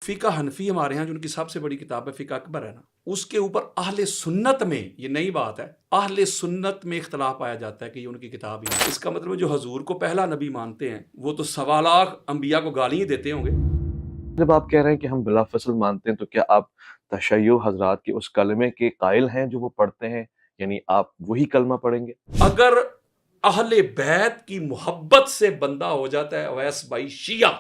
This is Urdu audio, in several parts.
فقہ حنفی ہمارے ہاں جو ان کی سب سے بڑی کتاب ہے فقہ اکبر ہے نا، اس کے اوپر اہل سنت میں، یہ نئی بات ہے، اہل سنت میں اختلاف پایا جاتا ہے کہ یہ ان کی کتاب ہی ہے۔ اس کا مطلب جو حضور کو پہلا نبی مانتے ہیں وہ تو 1.25 انبیاء کو گالی ہی دیتے ہوں گے۔ جب آپ کہہ رہے ہیں کہ ہم بلا فصل مانتے ہیں تو کیا آپ تشیع حضرات کے اس کلمے کے قائل ہیں جو وہ پڑھتے ہیں؟ یعنی آپ وہی کلمہ پڑھیں گے؟ اگر اہل بیت کی محبت سے بندہ ہو جاتا ہے اویس بھائی شیعہ،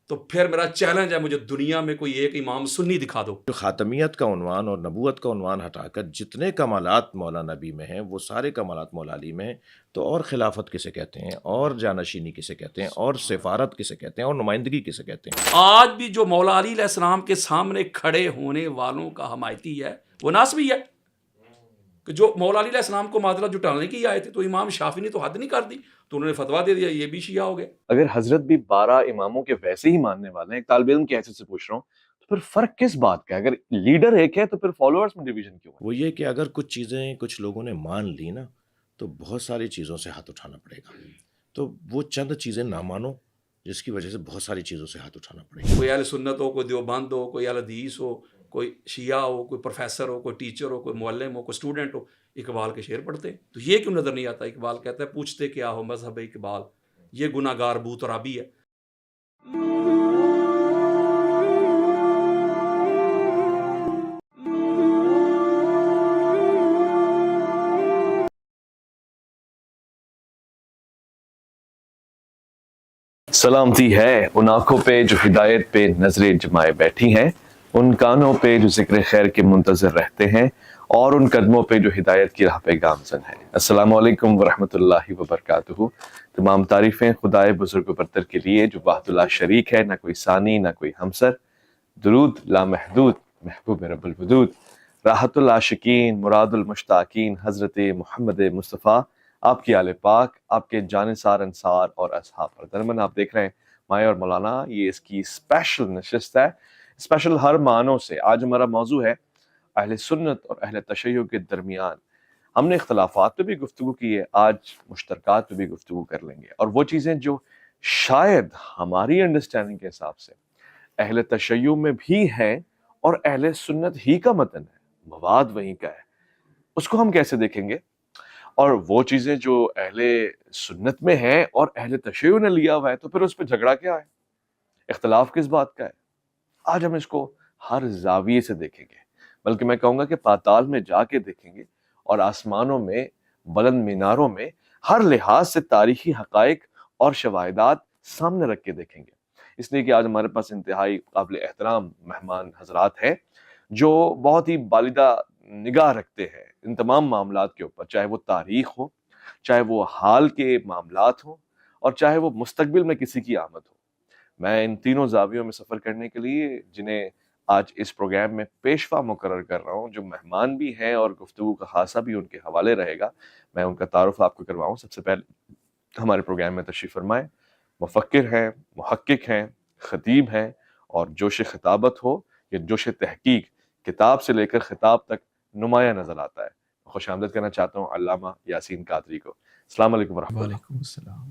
تو پھر میرا چیلنج ہے مجھے دنیا میں کوئی ایک امام سنی دکھا دو۔ جو خاتمیت کا عنوان اور نبوت کا عنوان ہٹا کر جتنے کمالات مولا نبی میں ہیں وہ سارے کمالات مولا علی میں ہیں، تو اور خلافت کسے کہتے ہیں، اور جانشینی کسے کہتے ہیں، اور سفارت کسے کہتے ہیں، اور نمائندگی کسے کہتے ہیں؟ آج بھی جو مولا علی علیہ السلام کے سامنے کھڑے ہونے والوں کا حمایتی ہے وہ ناسبی ہے، کہ جو مولا علی علیہ السلام کو معذرت جٹانے کی آئے تھے تو امام شافعی نے تو حد نہیں کر دی، تو انہوں نے فتویٰ دے دیا یہ بھی شیعہ ہو گئے۔ اگر حضرت بھی 12 اماموں کے ویسے ہی ماننے والے ہیں، ایک طالب علم کی حیثیت سے پوچھ رہا ہوں، تو پھر فرق کس بات کا ہے؟ اگر لیڈر ایک ہے تو پھر فالوورز میں ڈویژن کیوں ہے؟ وہ یہ کہ اگر کچھ چیزیں کچھ لوگوں نے مان لی نا تو بہت ساری چیزوں سے ہاتھ اٹھانا پڑے گا، تو وہ چند چیزیں نہ مانو جس کی وجہ سے بہت ساری چیزوں سے ہاتھ اٹھانا پڑے گا۔ کوئی اہل سنت ہو، کوئی دیوبند ہو، کوئی اہل حدیث ہو، کوئی شیعہ ہو، کوئی پروفیسر ہو، کوئی ٹیچر ہو، کوئی معلم ہو، کوئی اسٹوڈنٹ ہو، اقبال کے شعر پڑھتے ہیں، تو یہ کیوں نظر نہیں آتا؟ اقبال کہتا ہے پوچھتے کیا ہو مذہب اقبال، یہ گناہ گار بو ترابی ہے۔ سلامتی ہے ان آنکھوں پہ جو ہدایت پہ نظریں جمائے بیٹھی ہیں، ان کانوں پہ جو ذکر خیر کے منتظر رہتے ہیں، اور ان قدموں پہ جو ہدایت کی راہ پہ گامزن ہے۔ السلام علیکم ورحمۃ اللہ وبرکاتہ۔ تمام تعریفیں خدائے بزرگ و برتر کے لیے جو وحدہ لا شریک ہے، نہ کوئی ثانی نہ کوئی ہمسر۔ درود لامحدود محبوب رب الودود، راحت العاشقین مراد المشتاقین حضرت محمد مصطفیٰ، آپ کی آل پاک، آپ کے جانثار انصار اور اصحاب پر درمن آپ دیکھ رہے ہیں مائع اور مولانا۔ یہ اس کی اسپیشل نشست ہے، اسپیشل ہر معنوں سے۔ آج ہمارا موضوع ہے اہل سنت اور اہل تشیع کے درمیان۔ ہم نے اختلافات پہ بھی گفتگو کی ہے، آج مشترکات پہ بھی گفتگو کر لیں گے، اور وہ چیزیں جو شاید ہماری انڈرسٹینڈنگ کے حساب سے اہل تشیع میں بھی ہیں اور اہل سنت ہی کا متن ہے، مواد وہیں کا ہے، اس کو ہم کیسے دیکھیں گے؟ اور وہ چیزیں جو اہل سنت میں ہیں اور اہل تشیع نے لیا ہوا ہے، تو پھر اس پہ جھگڑا کیا ہے؟ اختلاف کس بات کا ہے؟ آج ہم اس کو ہر زاویے سے دیکھیں گے، بلکہ میں کہوں گا کہ پاتال میں جا کے دیکھیں گے، اور آسمانوں میں بلند میناروں میں ہر لحاظ سے تاریخی حقائق اور شواہدات سامنے رکھ کے دیکھیں گے۔ اس لیے کہ آج ہمارے پاس انتہائی قابل احترام مہمان حضرات ہیں جو بہت ہی بالدہ نگاہ رکھتے ہیں ان تمام معاملات کے اوپر، چاہے وہ تاریخ ہو، چاہے وہ حال کے معاملات ہوں، اور چاہے وہ مستقبل میں کسی کی آمد ہو۔ میں ان تینوں زاویوں میں سفر کرنے کے لیے جنہیں آج اس پروگرام میں پیشوا مقرر کر رہا ہوں، جو مہمان بھی ہیں اور گفتگو کا خاصہ بھی ان کے حوالے رہے گا، میں ان کا تعارف آپ کو کرواؤں۔ سب سے پہلے ہمارے پروگرام میں تشریف فرمائیں، مفکر ہیں، محقق ہیں، خطیب ہیں، اور جوش خطابت ہو یا جوش تحقیق، کتاب سے لے کر خطاب تک نمایاں نظر آتا ہے۔ خوش آمدید کرنا چاہتا ہوں علامہ یاسین قادری کو۔ السلام علیکم ورحمۃ اللہ۔ وعلیکم السلام۔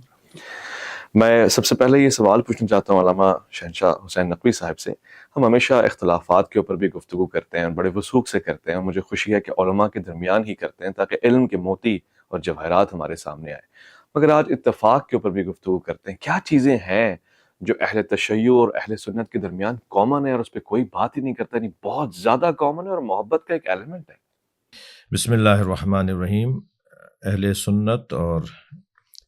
میں سب سے پہلے یہ سوال پوچھنا چاہتا ہوں علامہ شہنشاہ حسین نقوی صاحب سے۔ ہم ہمیشہ اختلافات کے اوپر بھی گفتگو کرتے ہیں اور بڑے وثوق سے کرتے ہیں، اور مجھے خوشی ہے کہ علماء کے درمیان ہی کرتے ہیں تاکہ علم کے موتی اور جواہرات ہمارے سامنے آئے، مگر آج اتفاق کے اوپر بھی گفتگو کرتے ہیں۔ کیا چیزیں ہیں جو اہل تشیع اور اہل سنت کے درمیان کامن ہے اور اس پہ کوئی بات ہی نہیں کرتا، یعنی بہت زیادہ کامن ہے اور محبت کا ایک ایلیمنٹ ہے؟ بسم اللہ الرحمن الرحیم۔ اہل سنت اور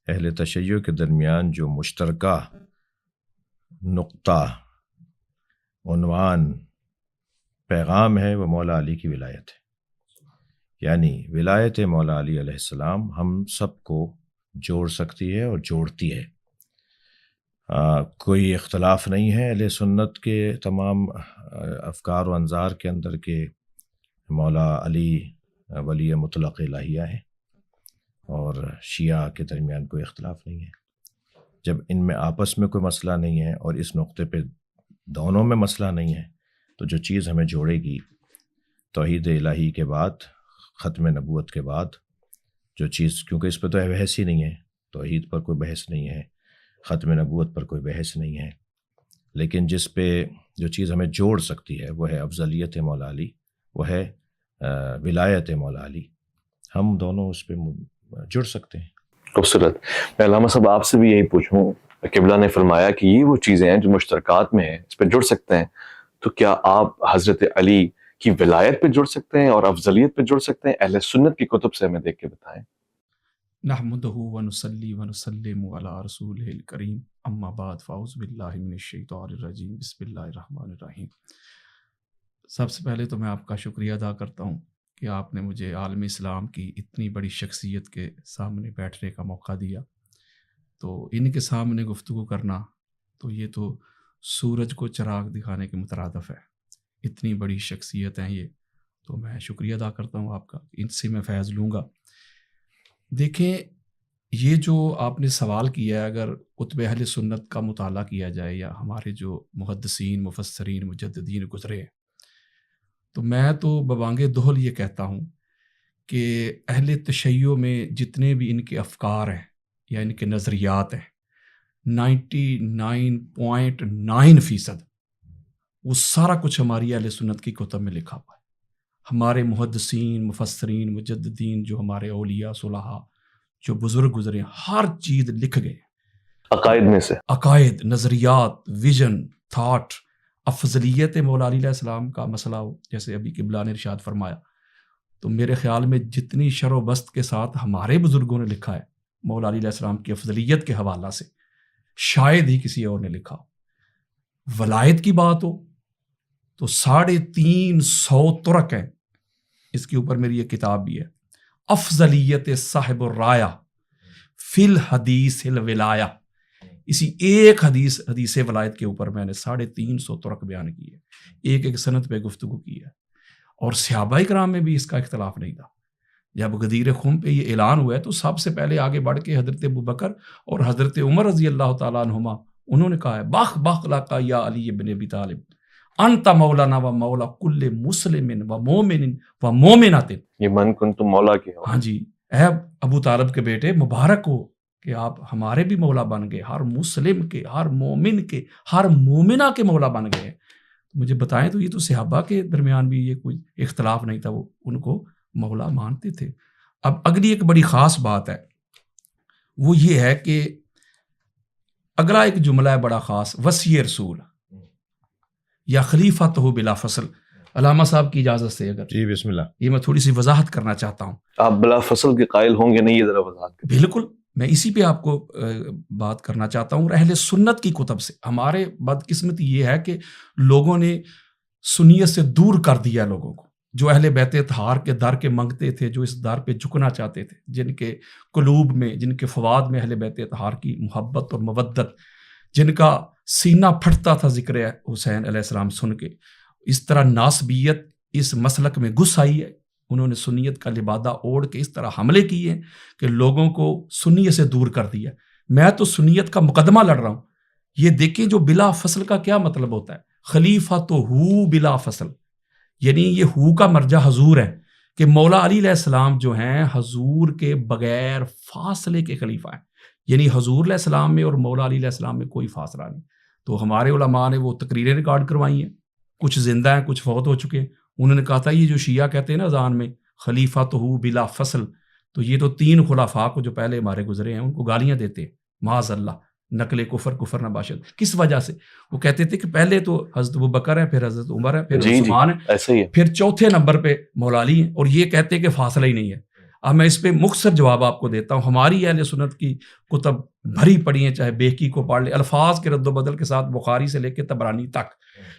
اہل تشیع کے درمیان جو مشترکہ نقطہ، عنوان، پیغام ہے وہ مولا علی کی ولایت ہے۔ یعنی ولایت مولا علی علیہ السلام ہم سب کو جوڑ سکتی ہے اور جوڑتی ہے۔ کوئی اختلاف نہیں ہے اہل سنت کے تمام افکار و انظار کے اندر کہ مولا علی ولی مطلق الہیہ ہے، اور شیعہ کے درمیان کوئی اختلاف نہیں ہے۔ جب ان میں آپس میں کوئی مسئلہ نہیں ہے اور اس نقطے پہ دونوں میں مسئلہ نہیں ہے، تو جو چیز ہمیں جوڑے گی توحید الہی کے بعد، ختم نبوت کے بعد جو چیز، کیونکہ اس پہ تو بحث ہی نہیں ہے، توحید پر کوئی بحث نہیں ہے، ختم نبوت پر کوئی بحث نہیں ہے، لیکن جس پہ جو چیز ہمیں جوڑ سکتی ہے وہ ہے افضلیت مولا علی، وہ ہے ولایت مولا علی. ہم دونوں اس پہ جڑ سکتے ہیں. خوبصورت. میں علامہ صاحب آپ سے بھی یہی پوچھوں، قبلہ نے فرمایا کہ یہ وہ چیزیں ہیں جو مشترکات میں ہیں، اس پہ جڑ سکتے ہیں، تو کیا آپ حضرت علی کی ولایت پہ جڑ سکتے ہیں اور افضلیت پہ جڑ سکتے ہیں؟ اہل سنت کی کتب سے ہمیں دیکھ کے بتائیں. نحمدہ ونصلی ونسلم علی رسولہ الکریم، اما بعد فاعوذ باللہ من الشیطان الرجیم، بسم اللہ الرحمن الرحیم. سب سے پہلے تو میں آپ کا شکریہ ادا کرتا ہوں کہ آپ نے مجھے عالم اسلام کی اتنی بڑی شخصیت کے سامنے بیٹھنے کا موقع دیا. تو ان کے سامنے گفتگو کرنا تو یہ تو سورج کو چراغ دکھانے کے مترادف ہے. اتنی بڑی شخصیت ہیں یہ، تو میں شکریہ ادا کرتا ہوں آپ کا، ان سے میں فیض لوں گا. دیکھیں، یہ جو آپ نے سوال کیا ہے، اگر کتب اہل سنت کا مطالعہ کیا جائے یا ہمارے جو محدثین، مفسرین، مجددین گزرے ہیں، تو میں تو ببانگ دہل یہ کہتا ہوں کہ اہل تشیع میں جتنے بھی ان کے افکار ہیں یا ان کے نظریات ہیں، 99.9% وہ سارا کچھ ہماری اہل سنت کی کتب میں لکھا ہوا ہے. ہمارے محدثین، مفسرین، مجددین، جو ہمارے اولیاء صلحاء جو بزرگ گزرے ہیں، ہر چیز لکھ گئے. عقائد میں سے عقائد، نظریات، ویژن، تھاٹ. افضلیت مولا علی علیہ السلام کا مسئلہ ہو، جیسے ابھی قبلہ نے ارشاد فرمایا، تو میرے خیال میں جتنی شر و بست کے ساتھ ہمارے بزرگوں نے لکھا ہے مولا علی علیہ السلام کی افضلیت کے حوالہ سے، شاید ہی کسی اور نے لکھا ہو. ولایت کی بات ہو تو 350 طرق ہیں. اس کے اوپر میری یہ کتاب بھی ہے، افضلیت صاحب الرایہ فی الحدیث الولایہ. اسی ایک حدیث ولایت کے اوپر میں نے 350 طرق بیان کی ہے، ایک ایک سند پہ گفتگو کی ہے. اور صحابہ کرام میں بھی اس کا اختلاف نہیں تھا. جب غدیر خم پہ یہ اعلان ہوا ہے تو سب سے پہلے آگے بڑھ کے حضرت ابوبکر اور حضرت عمر رضی اللہ تعالیٰ عنہما انہوں نے کہا ہے، بخ بخ لکا یا علی ابن ابی طالب، انت مولانا و مولا کل مسلم و مومن و مومنات. یہ من کنتم مولا کے ہو. ہاں جی، اے ابو طالب کے بیٹے، مبارک ہو کہ آپ ہمارے بھی مولا بن گئے، ہر مسلم کے، ہر مومن کے، ہر مومنہ کے مولا بن گئے. مجھے بتائیں تو یہ تو صحابہ کے درمیان بھی یہ کوئی اختلاف نہیں تھا، وہ ان کو مولا مانتے تھے. اب اگلی ایک بڑی خاص بات ہے، وہ یہ ہے کہ اگلا ایک جملہ ہے بڑا خاص، وصی رسول یا خلیفۃ بلا فصل. علامہ صاحب کی اجازت سے اگر جی بسم اللہ. یہ میں تھوڑی سی وضاحت کرنا چاہتا ہوں. آپ بلا فصل کے قائل ہوں گے نہیں؟ یہ ذرا وضاحت کریں. بالکل، میں اسی پہ آپ کو بات کرنا چاہتا ہوں. اہل سنت کی کتب سے ہمارے بدقسمتی یہ ہے کہ لوگوں نے سنیت سے دور کر دیا لوگوں کو، جو اہل بیت اطہار کے در کے منگتے تھے، جو اس در پہ جھکنا چاہتے تھے، جن کے قلوب میں، جن کے فواد میں اہل بیت اطہار کی محبت اور مودت، جن کا سینہ پھٹتا تھا ذکر حسین علیہ السلام سن کے. اس طرح ناسبیت اس مسلک میں گھس آئی ہے. انہوں نے سنیت کا لبادہ اوڑھ کے اس طرح حملے کیے ہیں کہ لوگوں کو سنیت سے دور کر دیا. میں تو سنیت کا مقدمہ لڑ رہا ہوں. یہ دیکھیں جو بلا فصل کا کیا مطلب ہوتا ہے، خلیفہ تو ہو بلا فصل، یعنی یہ ہو کا مرجع حضور ہے کہ مولا علی علیہ السلام جو ہیں حضور کے بغیر فاصلے کے خلیفہ ہیں. یعنی حضور علیہ السلام میں اور مولا علی علیہ السلام میں کوئی فاصلہ نہیں. تو ہمارے علماء نے وہ تقریریں ریکارڈ کروائی ہیں، کچھ زندہ ہیں، کچھ فوت ہو چکے ہیں. انہوں نے کہا تھا یہ جو شیعہ کہتے ہیں نا اذان میں خلیفہ تو ہو بلا فصل، تو یہ تو 3 خلفاء کو جو پہلے ہمارے گزرے ہیں ان کو گالیاں دیتے ہیں، معاذ اللہ، نقل کفر نہ باشد. کس وجہ سے؟ وہ کہتے تھے کہ پہلے تو حضرت ابوبکر ہے، پھر حضرت عمر ہے، پھر عثمان ہے، ایسا ہی ہے، پھر چوتھے نمبر پہ مولا علی ہیں، اور یہ کہتے ہیں کہ فاصلہ ہی نہیں ہے. اب میں اس پہ مختصر جواب آپ کو دیتا ہوں. ہماری اہل سنت کی کتب بھری پڑی ہیں، چاہے بیہقی کو پڑھ لے، الفاظ کے رد و بدل کے ساتھ بخاری سے لے کے طبرانی تک.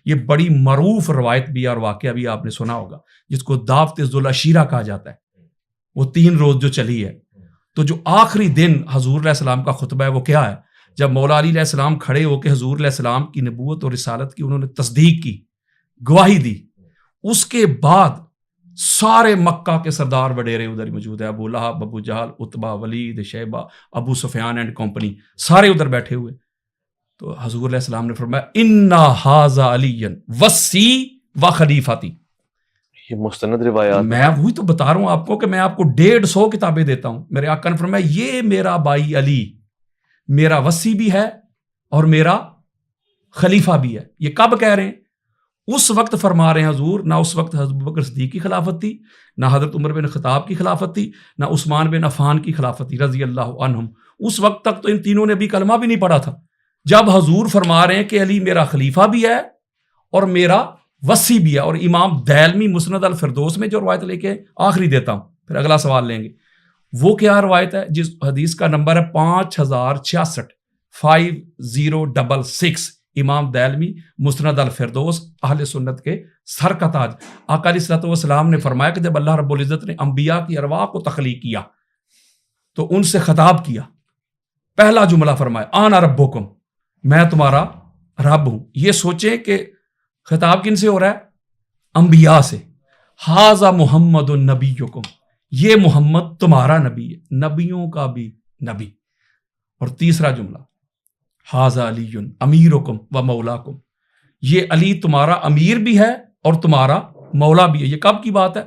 یہ بڑی معروف روایت بھی اور واقعہ بھی آپ نے سنا ہوگا، جس کو دعوت ذوالعشیرہ کہا جاتا ہے. وہ 3 روز جو چلی ہے، تو جو آخری دن حضور علیہ السلام کا خطبہ ہے وہ کیا ہے؟ جب مولا علی علیہ السلام کھڑے ہو کے حضور علیہ السلام کی نبوت اور رسالت کی انہوں نے تصدیق کی، گواہی دی. اس کے بعد سارے مکہ کے سردار وڈیرے ادھر موجود ہیں، ابو لہب، ابو جہل، عتبہ، ولید، شیبہ، ابو سفیان اینڈ کمپنی، سارے ادھر بیٹھے ہوئے. تو حضور علیہ السلام نے فرمایا انا ھذا علی وصی و خلیفتی. یہ مستند روایات. میں وہی تو بتا رہا ہوں آپ کو کہ میں آپ کو 150 کتابیں دیتا ہوں. میرے آقا نے فرمایا یہ میرا بھائی علی میرا وصی بھی ہے اور میرا خلیفہ بھی ہے. یہ کب کہہ رہے ہیں؟ اس وقت فرما رہے ہیں حضور، نہ اس وقت حضرت ابوبکر صدیق کی خلافت تھی، نہ حضرت عمر بن خطاب کی خلافت تھی، نہ عثمان بن عفان کی خلافت تھی رضی اللہ عنہم. اس وقت تک تو ان تینوں نے بھی کلمہ بھی نہیں پڑھا تھا. جب حضور فرما رہے ہیں کہ علی میرا خلیفہ بھی ہے اور میرا وصی بھی ہے، اور امام دیلمی مسند الفردوس میں جو روایت لے کے آخری دیتا ہوں، پھر اگلا سوال لیں گے، وہ کیا روایت ہے؟ جس حدیث کا نمبر ہے 5066 5066، امام دیلمی مسند الفردوس، اہل سنت کے سر کا تاج. آقا علیہ الصلوۃ والسلام نے فرمایا کہ جب اللہ رب العزت نے انبیاء کی ارواح کو تخلیق کیا تو ان سے خطاب کیا. پہلا جملہ فرمایا آنا ربکم، میں تمہارا رب ہوں. یہ سوچیں کہ خطاب کن سے ہو رہا ہے؟ انبیاء سے. ھذا محمد نبیکم، یہ محمد تمہارا نبی ہے، نبیوں کا بھی نبی. اور تیسرا جملہ ھذا علی امیرکم و مولاکم، یہ علی تمہارا امیر بھی ہے اور تمہارا مولا بھی ہے. یہ کب کی بات ہے؟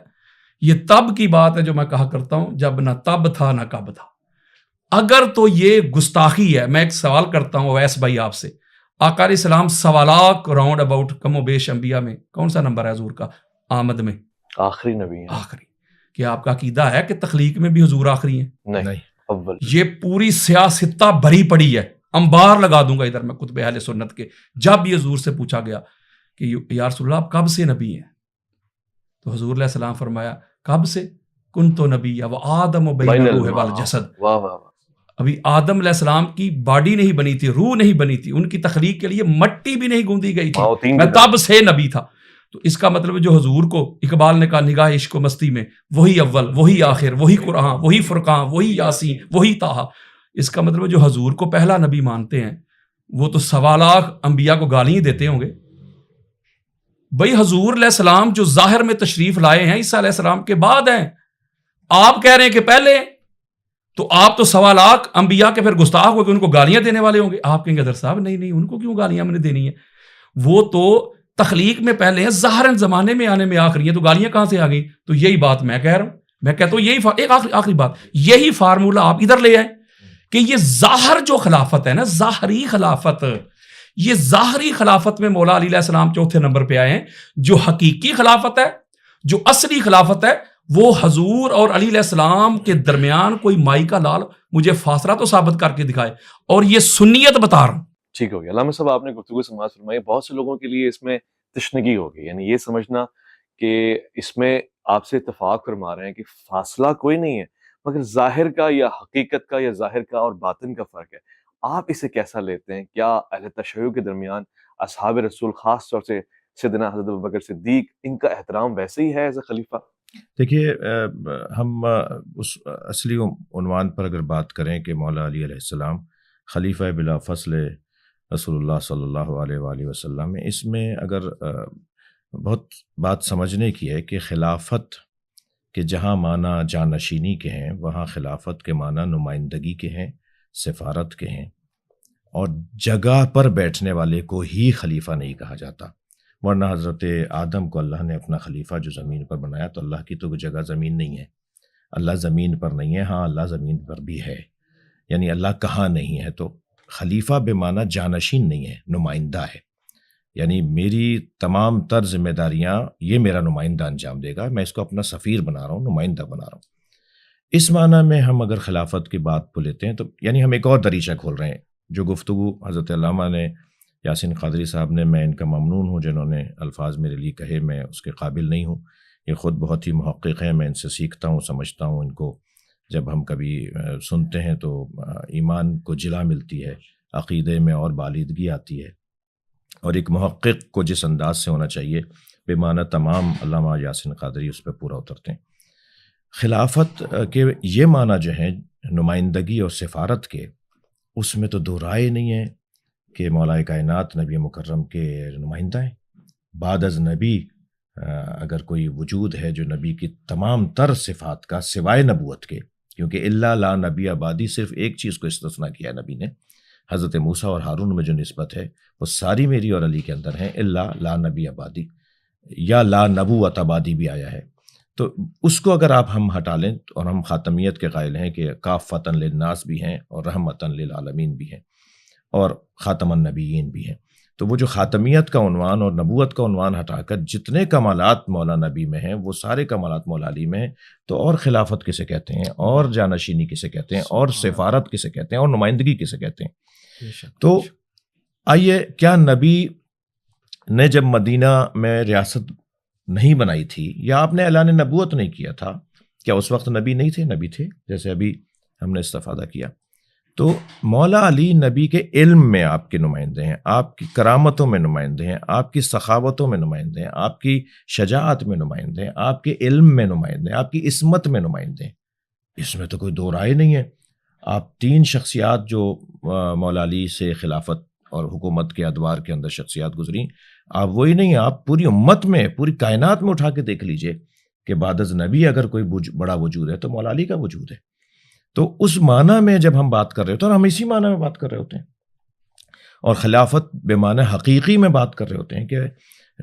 یہ تب کی بات ہے جو میں کہا کرتا ہوں جب نہ تب تھا نہ کب تھا. اگر تو یہ گستاخی ہے، میں ایک سوال کرتا ہوں اویس بھائی آپ سے، آقا علیہ السلام سوالات راؤنڈ اباؤٹ کم و بیش انبیاء میں کون سا نمبر ہے حضور کا؟ آمد میں آخری نبی ہیں. آخری. کیا آپ کا عقیدہ ہے کہ تخلیق میں بھی حضور آخری ہیں؟ نہیں، اول. یہ پوری سیاستہ بھری پڑی ہے. انبار لگا دوں گا ادھر میں کتب اہل سنت کے. جب یہ حضور سے پوچھا گیا کہ یا رسول اللہ آپ کب سے نبی ہیں، تو حضور علیہ السلام فرمایا کب سے؟ کنت نبی و آدم و بین الروح والجسد. واہ واہ. ابھی آدم علیہ السلام کی باڈی نہیں بنی تھی، روح نہیں بنی تھی، ان کی تخلیق کے لیے مٹی بھی نہیں گوندی گئی تھی، میں تب سے نبی تھا. تو اس کا مطلب جو حضور کو اقبال نے کہا نگاہ عشق و مستی میں وہی اول وہی آخر وہی قرآن وہی فرقان وہی یاسین وہی طٰہٰ، اس کا مطلب جو حضور کو پہلا نبی مانتے ہیں وہ تو 1.25 لاکھ انبیاء کو گالیاں دیتے ہوں گے. بھئی حضور علیہ السلام جو ظاہر میں تشریف لائے ہیں عیسیٰ علیہ السلام کے بعد ہیں، آپ کہہ رہے ہیں کہ پہلے، تو آپ تو 1.25 لاکھ انبیاء کے پھر گستاخ ہو کے ان کو گالیاں دینے والے ہوں گے. آپ کہیں گے ادھر صاحب نہیں ان کو کیوں گالیاں میں نے دینی ہے، وہ تو تخلیق میں پہلے ہیں، ظاہراً زمانے میں آنے میں آخری ہیں، تو گالیاں کہاں سے آ گئیں؟ تو یہی بات میں کہہ رہا ہوں. میں کہتا ہوں یہی ایک آخری بات، یہی فارمولہ آپ ادھر لے آئیں کہ یہ ظاہر جو خلافت ہے نا، ظاہری خلافت، یہ ظاہری خلافت میں مولا علی علیہ السلام چوتھے نمبر پہ آئے ہیں. جو حقیقی خلافت ہے، جو اصلی خلافت ہے، وہ حضور اور علی علیہ السلام کے درمیان کوئی مائی کا لال مجھے فاصلہ تو ثابت کر کے دکھائے، اور یہ سنیت بتا رہا ہوں. ٹھیک ہو گیا علامہ صاحب، آپ نے گفتگو سماعت فرمائی. بہت سے لوگوں کے لیے اس میں تشنگی ہو گئی، یعنی یہ سمجھنا کہ اس میں آپ سے اتفاق فرما رہے ہیں کہ فاصلہ کوئی نہیں ہے، مگر ظاہر کا یا حقیقت کا یا ظاہر کا اور باطن کا فرق ہے. آپ اسے کیسا لیتے ہیں؟ کیا اہل تشیع کے درمیان اصحاب رسول، خاص طور سے سیدنا حضرت ابوبکر صدیق، ان کا احترام ویسے ہی ہے ایز اے خلیفہ؟ دیکھیے، ہم اس اصلی عنوان پر اگر بات کریں کہ مولا علی علیہ السلام خلیفہ بلا فصل رسول اللہ صلی اللہ علیہ وآلہ وسلم میں، اس میں اگر بہت بات سمجھنے کی ہے کہ خلافت کے جہاں معنی جانشینی کے ہیں، وہاں خلافت کے معنی نمائندگی کے ہیں، سفارت کے ہیں، اور جگہ پر بیٹھنے والے کو ہی خلیفہ نہیں کہا جاتا. ورنہ حضرت آدم کو اللہ نے اپنا خلیفہ جو زمین پر بنایا، تو اللہ کی تو جگہ زمین نہیں ہے، اللہ زمین پر نہیں ہے. ہاں، اللہ زمین پر بھی ہے، یعنی اللہ کہاں نہیں ہے. تو خلیفہ بے معنی جانشین نہیں ہے، نمائندہ ہے. یعنی میری تمام تر ذمہ داریاں یہ میرا نمائندہ انجام دے گا، میں اس کو اپنا سفیر بنا رہا ہوں، نمائندہ بنا رہا ہوں. اس معنی میں ہم اگر خلافت کی بات کو لیتے ہیں تو یعنی ہم ایک اور دریچہ کھول رہے ہیں. جو گفتگو حضرت علامہ نے، یاسین قادری صاحب نے، میں ان کا ممنون ہوں جنہوں نے الفاظ میرے لیے کہے، میں اس کے قابل نہیں ہوں. یہ خود بہت ہی محقق ہیں، میں ان سے سیکھتا ہوں، سمجھتا ہوں. ان کو جب ہم کبھی سنتے ہیں تو ایمان کو جلا ملتی ہے، عقیدے میں اور بالیدگی آتی ہے. اور ایک محقق کو جس انداز سے ہونا چاہیے، بے معنی تمام علامہ یاسین قادری اس پہ پورا اترتے ہیں. خلافت کے یہ معنی جو ہیں نمائندگی اور سفارت کے، اس میں تو دو رائے نہیں ہے کہ مولا کائنات نبی مکرم کے نمائندہ ہیں. بعد از نبی اگر کوئی وجود ہے جو نبی کی تمام تر صفات کا سوائے نبوت کے، کیونکہ الا لا نبی آبادی، صرف ایک چیز کو استثناء کیا نبی نے، حضرت موسیٰ اور ہارون میں جو نسبت ہے وہ ساری میری اور علی کے اندر ہیں، الا لا نبی آبادی، یا لا نبوت آبادی بھی آیا ہے. تو اس کو اگر آپ ہم ہٹا لیں، اور ہم خاتمیت کے قائل ہیں کہ کافۃ للناس بھی ہیں اور رحمۃ للعالمین بھی ہیں اور خاتم النبیین بھی ہیں، تو وہ جو خاتمیت کا عنوان اور نبوت کا عنوان ہٹا کر جتنے کمالات مولا نبی میں ہیں وہ سارے کمالات مولا علی میں ہیں، تو اور خلافت کسے کہتے ہیں، اور جانشینی کسے کہتے ہیں، اور سفارت کسے کہتے ہیں، اور نمائندگی کسے کہتے ہیں؟ تو آئیے، کیا نبی نے جب مدینہ میں ریاست نہیں بنائی تھی، یا آپ نے اعلان نبوت نہیں کیا تھا، کیا اس وقت نبی نہیں تھے؟ نبی تھے، جیسے ابھی ہم نے استفادہ کیا۔ تو مولا علی نبی کے علم میں آپ کے نمائندے ہیں، آپ کی کرامتوں میں نمائندے ہیں، آپ کی سخاوتوں میں نمائندے ہیں، آپ کی شجاعت میں نمائندے ہیں، آپ کے علم میں نمائندے ہیں، آپ کی عصمت میں نمائندے ہیں۔ اس میں تو کوئی دو رائے نہیں ہے۔ آپ 3 شخصیات جو مولا علی سے خلافت اور حکومت کے ادوار کے اندر شخصیات گزری، آپ وہی نہیں، آپ پوری امت میں، پوری کائنات میں اٹھا کے دیکھ لیجئے کہ بعد از نبی اگر کوئی بڑا وجود ہے تو مولا علی کا وجود ہے۔ تو اس معنی میں جب ہم بات کر رہے ہوتے ہیں، اور ہم اسی معنی میں بات کر رہے ہوتے ہیں، اور خلافت بے معنی حقیقی میں بات کر رہے ہوتے ہیں کہ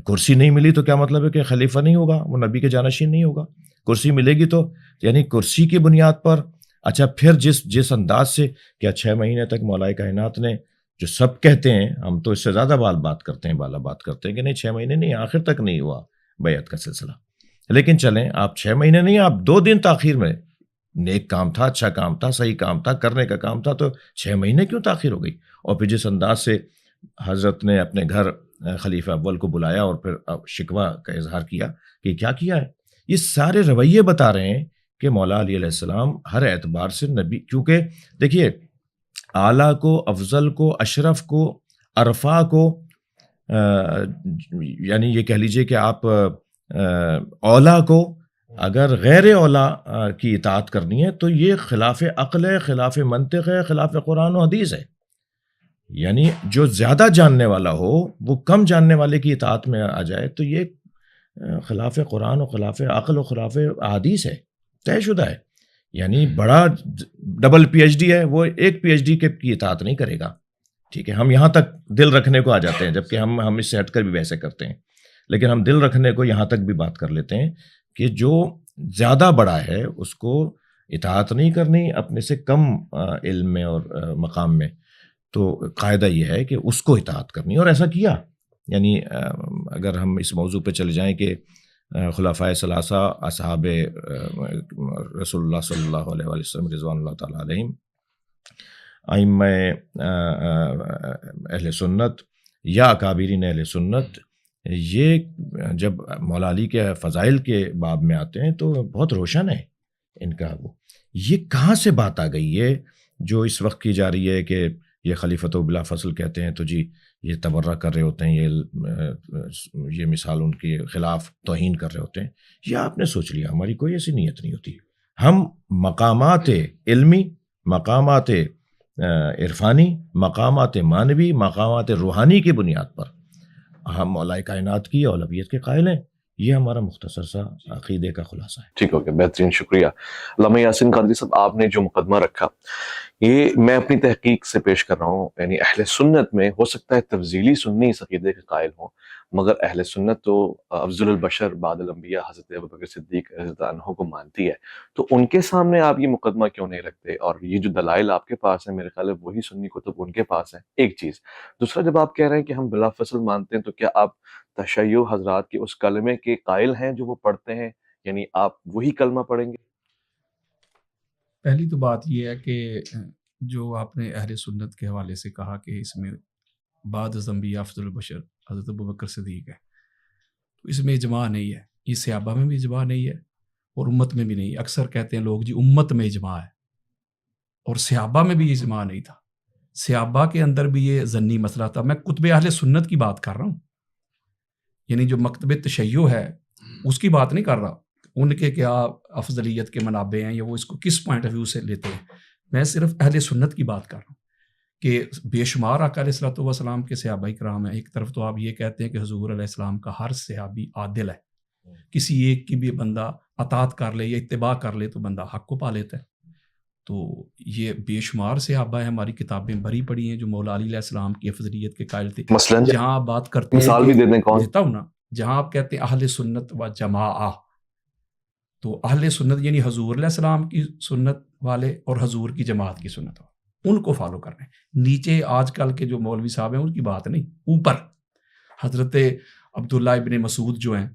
کرسی نہیں ملی تو کیا مطلب ہے کہ خلیفہ نہیں ہوگا، وہ نبی کے جانشین نہیں ہوگا۔ کرسی ملے گی تو یعنی کرسی کی بنیاد پر، اچھا پھر جس انداز سے کیا 6 مہینے تک مولا کائنات نے، جو سب کہتے ہیں، ہم تو اس سے زیادہ بات کرتے ہیں، بالا بات کرتے ہیں کہ نہیں 6 مہینے نہیں، آخر تک نہیں ہوا بیعت کا سلسلہ، لیکن چلیں آپ 6 مہینے نہیں، آپ 2 دن تاخیر میں، نیک کام تھا، اچھا کام تھا، صحیح کام تھا، کرنے کا کام تھا، تو 6 مہینے کیوں تاخیر ہو گئی؟ اور پھر جس انداز سے حضرت نے اپنے گھر خلیفہ اول کو بلایا اور پھر شکوہ کا اظہار کیا کہ کیا کیا ہے، یہ سارے رویے بتا رہے ہیں کہ مولا علی علیہ السلام ہر اعتبار سے نبی، کیونکہ دیکھیے اعلیٰ کو، افضل کو، اشرف کو، عرفا کو، یعنی یہ کہہ لیجئے کہ آپ اولا کو اگر غیر اولا کی اطاعت کرنی ہے تو یہ خلاف عقل ہے، خلاف منطق ہے، خلاف قرآن و حدیث ہے۔ یعنی جو زیادہ جاننے والا ہو وہ کم جاننے والے کی اطاعت میں آ جائے تو یہ خلاف قرآن و خلاف عقل و خلاف حدیث ہے، طے شدہ ہے۔ یعنی بڑا ڈبل پی ایچ ڈی ہے، وہ ایک پی ایچ ڈی کی اطاعت نہیں کرے گا، ٹھیک ہے؟ ہم یہاں تک دل رکھنے کو آ جاتے ہیں، جبکہ ہم اس سے ہٹ کر بھی ویسے کرتے ہیں، لیکن ہم دل رکھنے کو یہاں تک بھی بات کر لیتے ہیں کہ جو زیادہ بڑا ہے اس کو اطاعت نہیں کرنی اپنے سے کم علم میں اور مقام میں، تو قاعدہ یہ ہے کہ اس کو اطاعت کرنی، اور ایسا کیا۔ یعنی اگر ہم اس موضوع پہ چلے جائیں کہ خلفائے ثلاثہ اصحاب رسول اللہ صلی اللہ علیہ وسلم رضوان اللہ تعالیٰ علیہم، ائمہ اہل سنت یا اکابرین اہل سنت، یہ جب مولا علی کے فضائل کے باب میں آتے ہیں تو بہت روشن ہے ان کا۔ وہ یہ کہاں سے بات آ گئی ہے جو اس وقت کی جا رہی ہے کہ یہ خلیفۃ بلا فصل کہتے ہیں تو جی یہ تبرہ کر رہے ہوتے ہیں، یہ مثال ان کے خلاف توہین کر رہے ہوتے ہیں۔ یہ آپ نے سوچ لیا، ہماری کوئی ایسی نیت نہیں ہوتی۔ ہم مقامات علمی، مقامات عرفانی، مقامات معنوی، مقامات روحانی کی بنیاد پر ہم مولا کائنات کی اولویت کے قائل ہیں۔ یہ ہمارا مختصر سا عقیدے کا خلاصہ ہے۔ ٹھیک ہو گیا، بہترین، شکریہ علامہ یاسین قادری صاحب۔ آپ نے جو مقدمہ رکھا یہ میں اپنی تحقیق سے پیش کر رہا ہوں، یعنی اہل سنت میں ہو سکتا ہے تفضیلی سنی اس عقیدے کے قائل ہوں، مگر اہل سنت تو افضل البشر بعد الانبیاء حضرت ابوبکر صدیق رضی اللہ عنہ کو مانتی ہے، تو ان کے سامنے آپ یہ مقدمہ کیوں نہیں رکھتے؟ اور یہ جو دلائل آپ کے پاس ہیں میرے خیال ہے وہی سنی کتب ان کے پاس ہیں، ایک چیز۔ دوسرا، جب آپ کہہ رہے ہیں کہ ہم بلا فصل مانتے ہیں تو کیا آپ تشیع حضرات کے اس کلمے کے قائل ہیں جو وہ پڑھتے ہیں؟ یعنی آپ وہی کلمہ پڑھیں گے؟ پہلی تو بات یہ ہے کہ جو آپ نے اہل سنت کے حوالے سے کہا کہ اس میں بعد از انبیاء افضل البشر حضرت ابوبکر صدیق ہے، تو اس میں اجماع نہیں ہے، یہ صحابہ میں بھی اجماع نہیں ہے اور امت میں بھی نہیں ہے۔ اکثر کہتے ہیں لوگ جی امت میں اجماع ہے، اور صحابہ میں بھی اجماع نہیں تھا، صحابہ کے اندر بھی یہ ظنی مسئلہ تھا۔ میں کتب اہل سنت کی بات کر رہا ہوں، یعنی جو مکتب تشیع ہے اس کی بات نہیں کر رہا، ان کے کیا افضلیت کے منابع ہیں یا وہ اس کو کس پوائنٹ آف ویو سے لیتے ہیں۔ میں صرف اہل سنت کی بات کر رہا ہوں کہ بے شمار آقا علیہ الصلوۃ والسلام کے صحابہ کرام ہیں۔ ایک طرف تو آپ یہ کہتے ہیں کہ حضور علیہ السلام کا ہر صحابی عادل ہے، کسی ایک کی بھی بندہ اطاعت کر لے یا اتباع کر لے تو بندہ حق کو پا لیتا ہے، تو یہ بے شمار صحابہ ہیں، ہماری کتابیں بھری پڑی ہیں جو مولا علی علیہ السلام کی افضلیت کے قائل تھے۔ مثلاً جہاں آپ بات کرتے ہیں، مثال بھی دے دیں، کون؟ دیتا ہوں نا، جہاں آپ کہتے ہیں اہل سنت و جماعہ، تو اہل سنت یعنی حضور علیہ السلام کی سنت والے اور حضور کی جماعت کی سنت والے۔ ان کو فالو کرنا ہے. نیچے آج کل کے جو مولوی صاحب ہیں ان کی بات نہیں, اوپر حضرت عبداللہ ابن مسعود جو ہیں,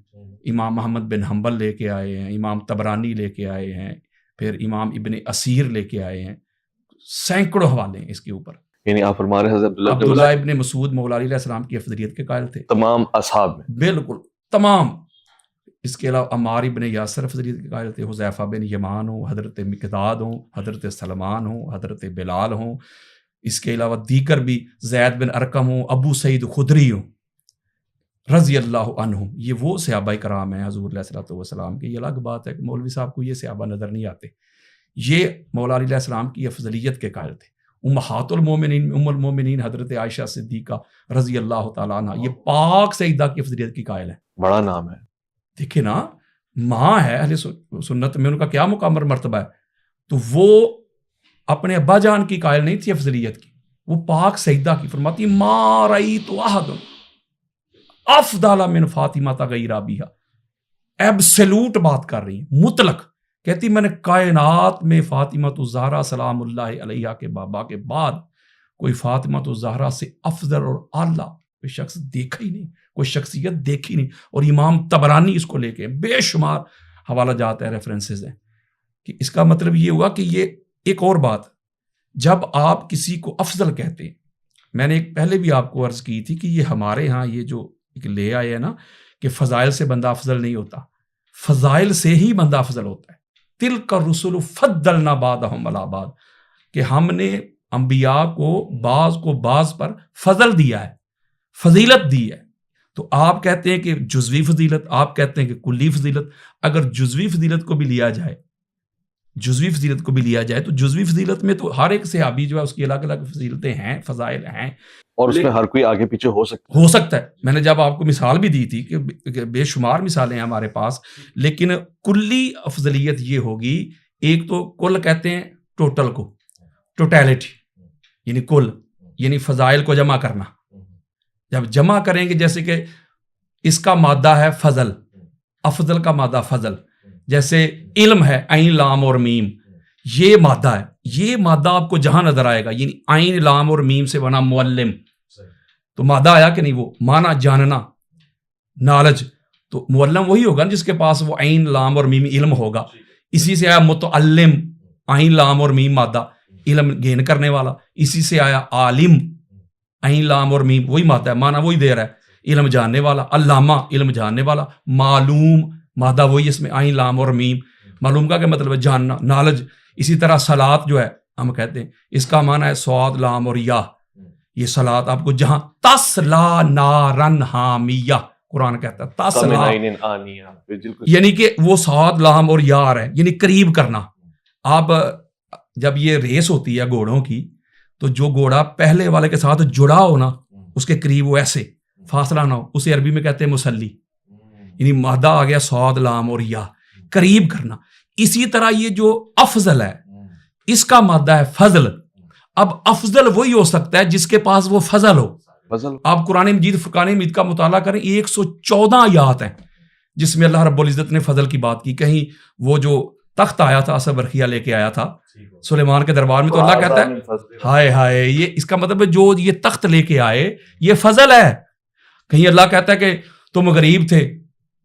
امام محمد بن حنبل لے کے آئے ہیں, امام طبرانی لے کے آئے ہیں, پھر امام ابن اسیر لے کے آئے ہیں, سینکڑوں حوالے ہیں اس کے اوپر. یعنی آپ فرما رہے حضرت عبداللہ ابن مسعود مولا علیہ السلام کی افضلیت کے قائل تھے, تمام اصحاب میں, بالکل تمام. اس کے علاوہ عمار ابن یاسر افضلیت کے قائل تھے, حذیفہ بن یمان ہوں, حضرت مقداد ہوں, حضرت سلمان ہوں, حضرت بلال ہوں. اس کے علاوہ دیگر بھی زید بن ارقم ہوں, ابو سعید خدری ہوں رضی اللہ عنہم. یہ وہ صحابہ کرام ہیں حضور علیہ الصلوۃ والسلام کے. یہ الگ بات ہے کہ مولوی صاحب کو یہ صحابہ نظر نہیں آتے. یہ مولا علیہ السلام کی افضلیت کے قائل تھے. امہات المومنین, ام المومنین حضرت عائشہ صدیقہ رضی اللہ تعالیٰ عنہ, یہ پاک سیدہ کی افضلیت کی قائل ہیں. بڑا نام ہے. دیکھیں نا, ماں ہے اہل سنت میں, ان کا کیا مقام اور مرتبہ ہے. تو وہ اپنے ابا جان کی قائل نہیں تھی افضلیت کی, وہ پاک سیدہ کی. فرماتی ما رأیت احد افضل من فاطمہ غیر ابیہا. ایبسلوٹ بات کر رہی ہیں, مطلق. کہتی میں نے کائنات میں فاطمہ الزہرا سلام اللہ علیہا کے بابا کے بعد کوئی فاطمہ الزہرا سے افضل اور اعلیٰ کوئی شخص دیکھا ہی نہیں, کوئی شخصیت دیکھی نہیں. اور امام طبرانی اس کو لے کے بے شمار حوالہ جات ہیں, ریفرنسز ہیں. کہ اس کا مطلب یہ ہوا کہ یہ ایک اور بات, جب آپ کسی کو افضل کہتے ہیں, میں نے ایک پہلے بھی آپ کو عرض کی تھی کہ یہ ہمارے ہاں یہ جو ایک لے آئے ہیں نا کہ فضائل سے بندہ افضل نہیں ہوتا, فضائل سے ہی بندہ افضل ہوتا ہے. تلک الرسل فضلنا بعضهم علی بعض, کہ ہم نے انبیاء کو بعض پر فضل دیا ہے, فضیلت دی ہے. تو آپ کہتے ہیں کہ جزوی فضیلت, آپ کہتے ہیں کہ کلی فضیلت. اگر جزوی فضیلت کو بھی لیا جائے تو جزوی فضیلت میں تو ہر ایک صحابی جو ہے اس کی الگ الگ فضیلتیں ہیں, فضائل ہیں, اور اس میں ہر کوئی آگے پیچھے ہو سکتا ہے. میں نے جب آپ کو مثال بھی دی تھی کہ بے شمار مثالیں ہیں ہمارے پاس, لیکن کلی افضلیت یہ ہوگی. ایک تو کل کہتے ہیں ٹوٹل کو, ٹوٹیلٹی یعنی کل, یعنی فضائل کو جمع کرنا. جب جمع کریں گے, جیسے کہ اس کا مادہ ہے فضل, افضل کا مادہ فضل, جیسے علم ہے عین لام اور میم, یہ مادہ ہے. یہ مادہ آپ کو جہاں نظر آئے گا, یعنی عین لام اور میم سے بنا معلم, تو مادہ آیا کہ نہیں, وہ مانا جاننا, نالج. تو معلم وہی ہوگا جس کے پاس وہ عین لام اور میم علم ہوگا. اسی سے آیا متعلم, عین لام اور میم مادہ, علم گین کرنے والا. اسی سے آیا عالم, عین لام اور میم وہی مادہ ہے, مانا وہی دے رہا ہے, علم جاننے والا. علامہ علم جاننے والا. معلوم مادہ وہی, اس میں عین لام اور میم. معلوم کا کیا مطلب ہے, جاننا, نالج. اسی طرح صلاۃ جو ہے ہم کہتے ہیں, اس کا معنی ہے صاد لام اور یا. یہ صلاۃ آپ کو جہاں تسلا نارن حامیہ, قرآن کہتا ہے تسلا, یعنی کہ وہ صاد لام اور یار ہے, یعنی قریب کرنا. آپ جب یہ ریس ہوتی ہے گھوڑوں کی, تو جو گھوڑا پہلے والے کے ساتھ جڑا ہو نا, اس کے قریب وہ ایسے فاصلہ نہ ہو, اسے عربی میں کہتے ہیں مسلی. یعنی مادہ آ گیا صاد لام اور یا, قریب کرنا. اسی طرح یہ جو افضل ہے اس کا مادہ ہے فضل. اب افضل وہی ہو سکتا ہے جس کے پاس وہ فضل ہو. آپ قرآن مجید فرقان حمید کا مطالعہ کریں, 114 آیات ہیں جس میں اللہ رب العزت نے فضل کی بات کی. کہیں وہ جو تخت آیا تھا اسد برخیہ لے کے آیا تھا سلیمان کے دربار میں, تو اللہ کہتا ہے ہائے ہائے, یہ اس کا مطلب ہے جو یہ تخت لے کے آئے یہ فضل ہے. کہیں اللہ کہتا ہے کہ تم غریب تھے,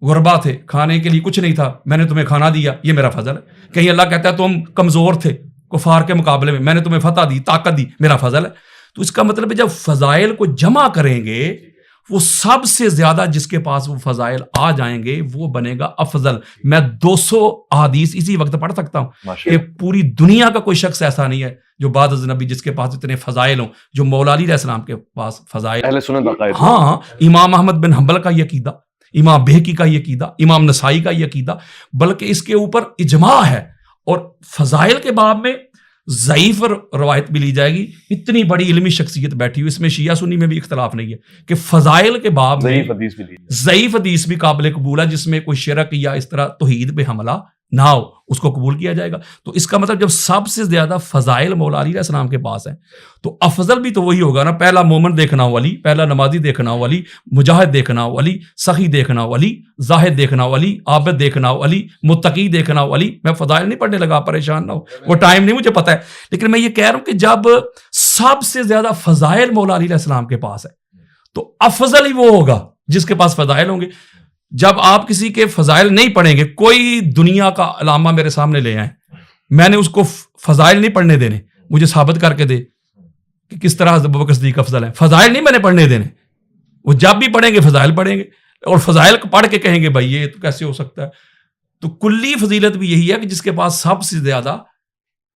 غربا تھے, کھانے کے لیے کچھ نہیں تھا, میں نے تمہیں کھانا دیا, یہ میرا فضل ہے. کہیں اللہ کہتا ہے تم کمزور تھے کفار کے مقابلے میں نے تمہیں فتح دی, طاقت دی, میرا فضل ہے. تو اس کا مطلب ہے جب فضائل کو جمع کریں گے, وہ سب سے زیادہ جس کے پاس وہ فضائل آ جائیں گے وہ بنے گا افضل. میں 200 احادیث اسی وقت پڑھ سکتا ہوں کہ پوری دنیا کا کوئی شخص ایسا نہیں ہے جو بعد از نبی جس کے پاس اتنے فضائل ہوں جو مولا علی علیہ السلام کے پاس فضائل. اہل سنت عقائد. ہاں, امام احمد بن حنبل کا یہ عقیدہ, امام بہقی کا یہ عقیدہ, امام نسائی کا یہ عقیدہ, بلکہ اس کے اوپر اجماع ہے. اور فضائل کے باب میں ضعیف روایت بھی لی جائے گی. اتنی بڑی علمی شخصیت بیٹھی ہوئی, اس میں شیعہ سنی میں بھی اختلاف نہیں ہے کہ فضائل کے باب میں ضعیف حدیث بھی قابل قبول ہے جس میں کوئی شرک یا اس طرح توحید پہ حملہ نہ ہو اس کو قبول کیا جائے گا. تو اس کا مطلب جب سب سے زیادہ فضائل مولا علی علیہ السلام کے پاس ہیں تو افضل بھی تو وہی ہوگا نا. پہلا مومن دیکھنا ہو علی, پہلا نمازی دیکھنا ہو علی, مجاہد دیکھنا ہو علی, سخی دیکھنا ہو علی, زاہد دیکھنا ہو علی, عابد دیکھنا ہو علی, متقی دیکھنا ہو علی. میں فضائل نہیں پڑھنے لگا, پریشان نہ ہو, وہ ٹائم نہیں مجھے پتہ ہے, لیکن میں یہ کہہ رہا ہوں کہ جب سب سے زیادہ فضائل مولا علی علیہ السلام کے پاس ہے تو افضل ہی وہ ہوگا جس کے پاس فضائل ہوں گے. جب آپ کسی کے فضائل نہیں پڑھیں گے, کوئی دنیا کا علامہ میرے سامنے لے آئیں, میں نے اس کو فضائل نہیں پڑھنے دینے, مجھے ثابت کر کے دے کہ کس طرح ابوبکر صدیق افضل ہیں. فضائل نہیں میں نے پڑھنے دینے, وہ جب بھی پڑھیں گے فضائل پڑھیں گے, اور فضائل پڑھ کے کہیں گے بھائی یہ تو کیسے ہو سکتا ہے. تو کلی فضیلت بھی یہی ہے کہ جس کے پاس سب سے زیادہ.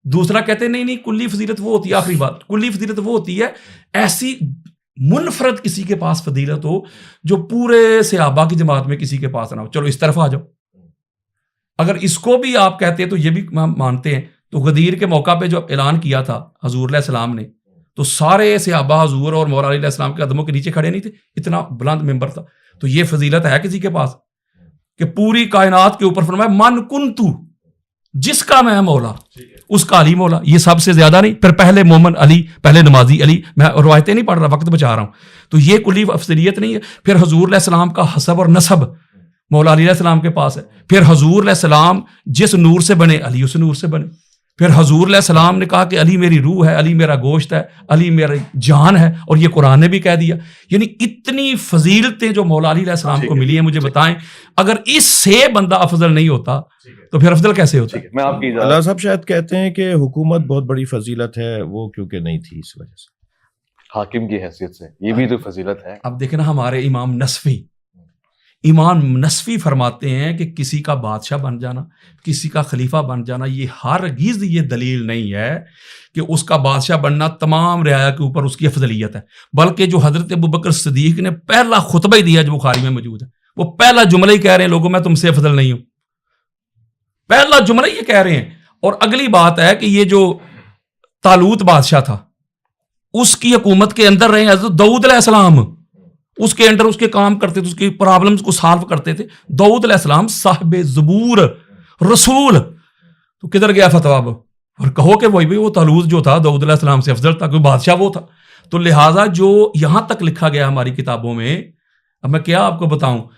دوسرا کہتے ہیں نہیں کلی فضیلت وہ ہوتی ہے, آخری بات, کلی فضیلت وہ ہوتی ہے ایسی منفرد کسی کے پاس فضیلت ہو جو پورے صحابہ کی جماعت میں کسی کے پاس نہ ہو. چلو اس طرف آ جاؤ, اگر اس کو بھی آپ کہتے ہیں تو یہ بھی مانتے ہیں. تو غدیر کے موقع پہ جو اعلان کیا تھا حضور علیہ السلام نے, تو سارے صحابہ حضور اور مولا علی علیہ السلام کے قدموں کے نیچے کھڑے نہیں تھے, اتنا بلند ممبر تھا. تو یہ فضیلت ہے کسی کے پاس کہ پوری کائنات کے اوپر فرمایا من کنتو, جس کا میں مولا اس کا علی مولا. یہ سب سے زیادہ نہیں. پھر پہلے مومن علی, پہلے نمازی علی, میں روایتیں نہیں پڑھ رہا, وقت بچا رہا ہوں. تو یہ کلی افضلیت نہیں ہے. پھر حضور علیہ السلام کا حسب اور نسب مولا علی علیہ السلام کے پاس ہے. پھر حضور علیہ السلام جس نور سے بنے علی اس نور سے بنے. پھر حضور علیہ السلام نے کہا کہ علی میری روح ہے, علی میرا گوشت ہے, علی میرا جان ہے, اور یہ قرآن نے بھی کہہ دیا. یعنی اتنی فضیلتیں جو مولا علی علیہ السلام کو ملی ہیں, مجھے بتائیں اگر اس سے بندہ افضل نہیں ہوتا تو پھر افضل کیسے ہوتا؟ میں آپ کی اللہ صاحب شاید کہتے ہیں کہ حکومت بہت بڑی فضیلت ہے, وہ کیونکہ نہیں تھی اس وجہ سے, حاکم کی حیثیت سے, یہ بھی تو فضیلت ہے. اب دیکھیں نا ہمارے امام نصفی فرماتے ہیں کہ کسی کا بادشاہ بن جانا, کسی کا خلیفہ بن جانا, یہ ہرگز یہ دلیل نہیں ہے کہ اس کا بادشاہ بننا تمام رعایا کے اوپر اس کی افضلیت ہے. بلکہ جو حضرت ابوبکر صدیق نے پہلا خطبہ ہی دیا جو بخاری میں موجود ہے, وہ پہلا جملہ ہی کہہ رہے ہیں لوگوں میں تم سے افضل نہیں ہوں. پہلا جملہ یہ کہہ رہے ہیں. اور اگلی بات ہے کہ یہ جو طالوت بادشاہ تھا اس کی حکومت کے اندر رہے حضرت داؤد علیہ السلام, اس کے انڈر اس کے کام کرتے تھے, اس کی پرابلمز کو سالو کرتے تھے. داؤد علیہ السلام صاحب زبور رسول, تو کدھر گیا فتویٰ اب؟ اور کہو کہ وہی وہ طالوت جو تھا داؤد علیہ السلام سے افضل تھا, کوئی بادشاہ وہ تھا. تو لہٰذا جو یہاں تک لکھا گیا ہماری کتابوں میں, اب میں کیا آپ کو بتاؤں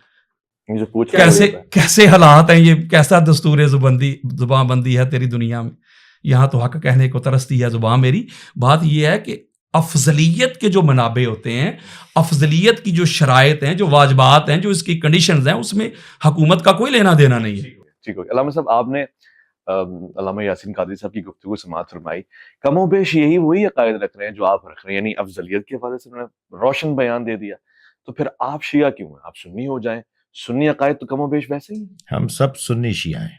کیسے حالات ہیں, یہ کیسا دستور زبان بندی ہے تیری دنیا میں. یہاں تو حق کہنے کو ترستی ہے زبان میری. بات یہ ہے کہ افضلیت کے جو منابع ہوتے ہیں, افضلیت کی جو شرائط ہیں, جو واجبات ہیں, جو اس کی کنڈیشنز ہیں, اس میں حکومت کا کوئی لینا دینا نہیں ہے. ٹھیک ہے. علامہ صاحب آپ نے علامہ یاسین قادری صاحب کی گفتگو سماعت فرمائی, کم و بیش یہی وہی عقائد رکھ رہے ہیں جو آپ رکھ رہے ہیں, یعنی افضلیت کے حوالے سے انہوں نے روشن بیان دے دیا. تو پھر آپ شیعہ کیوں ہیں؟ آپ سنی ہو جائیں. سنی عقائد تو کم و بیش ویسے ہی ہیں. ہم سب سنی شیعہ ہیں,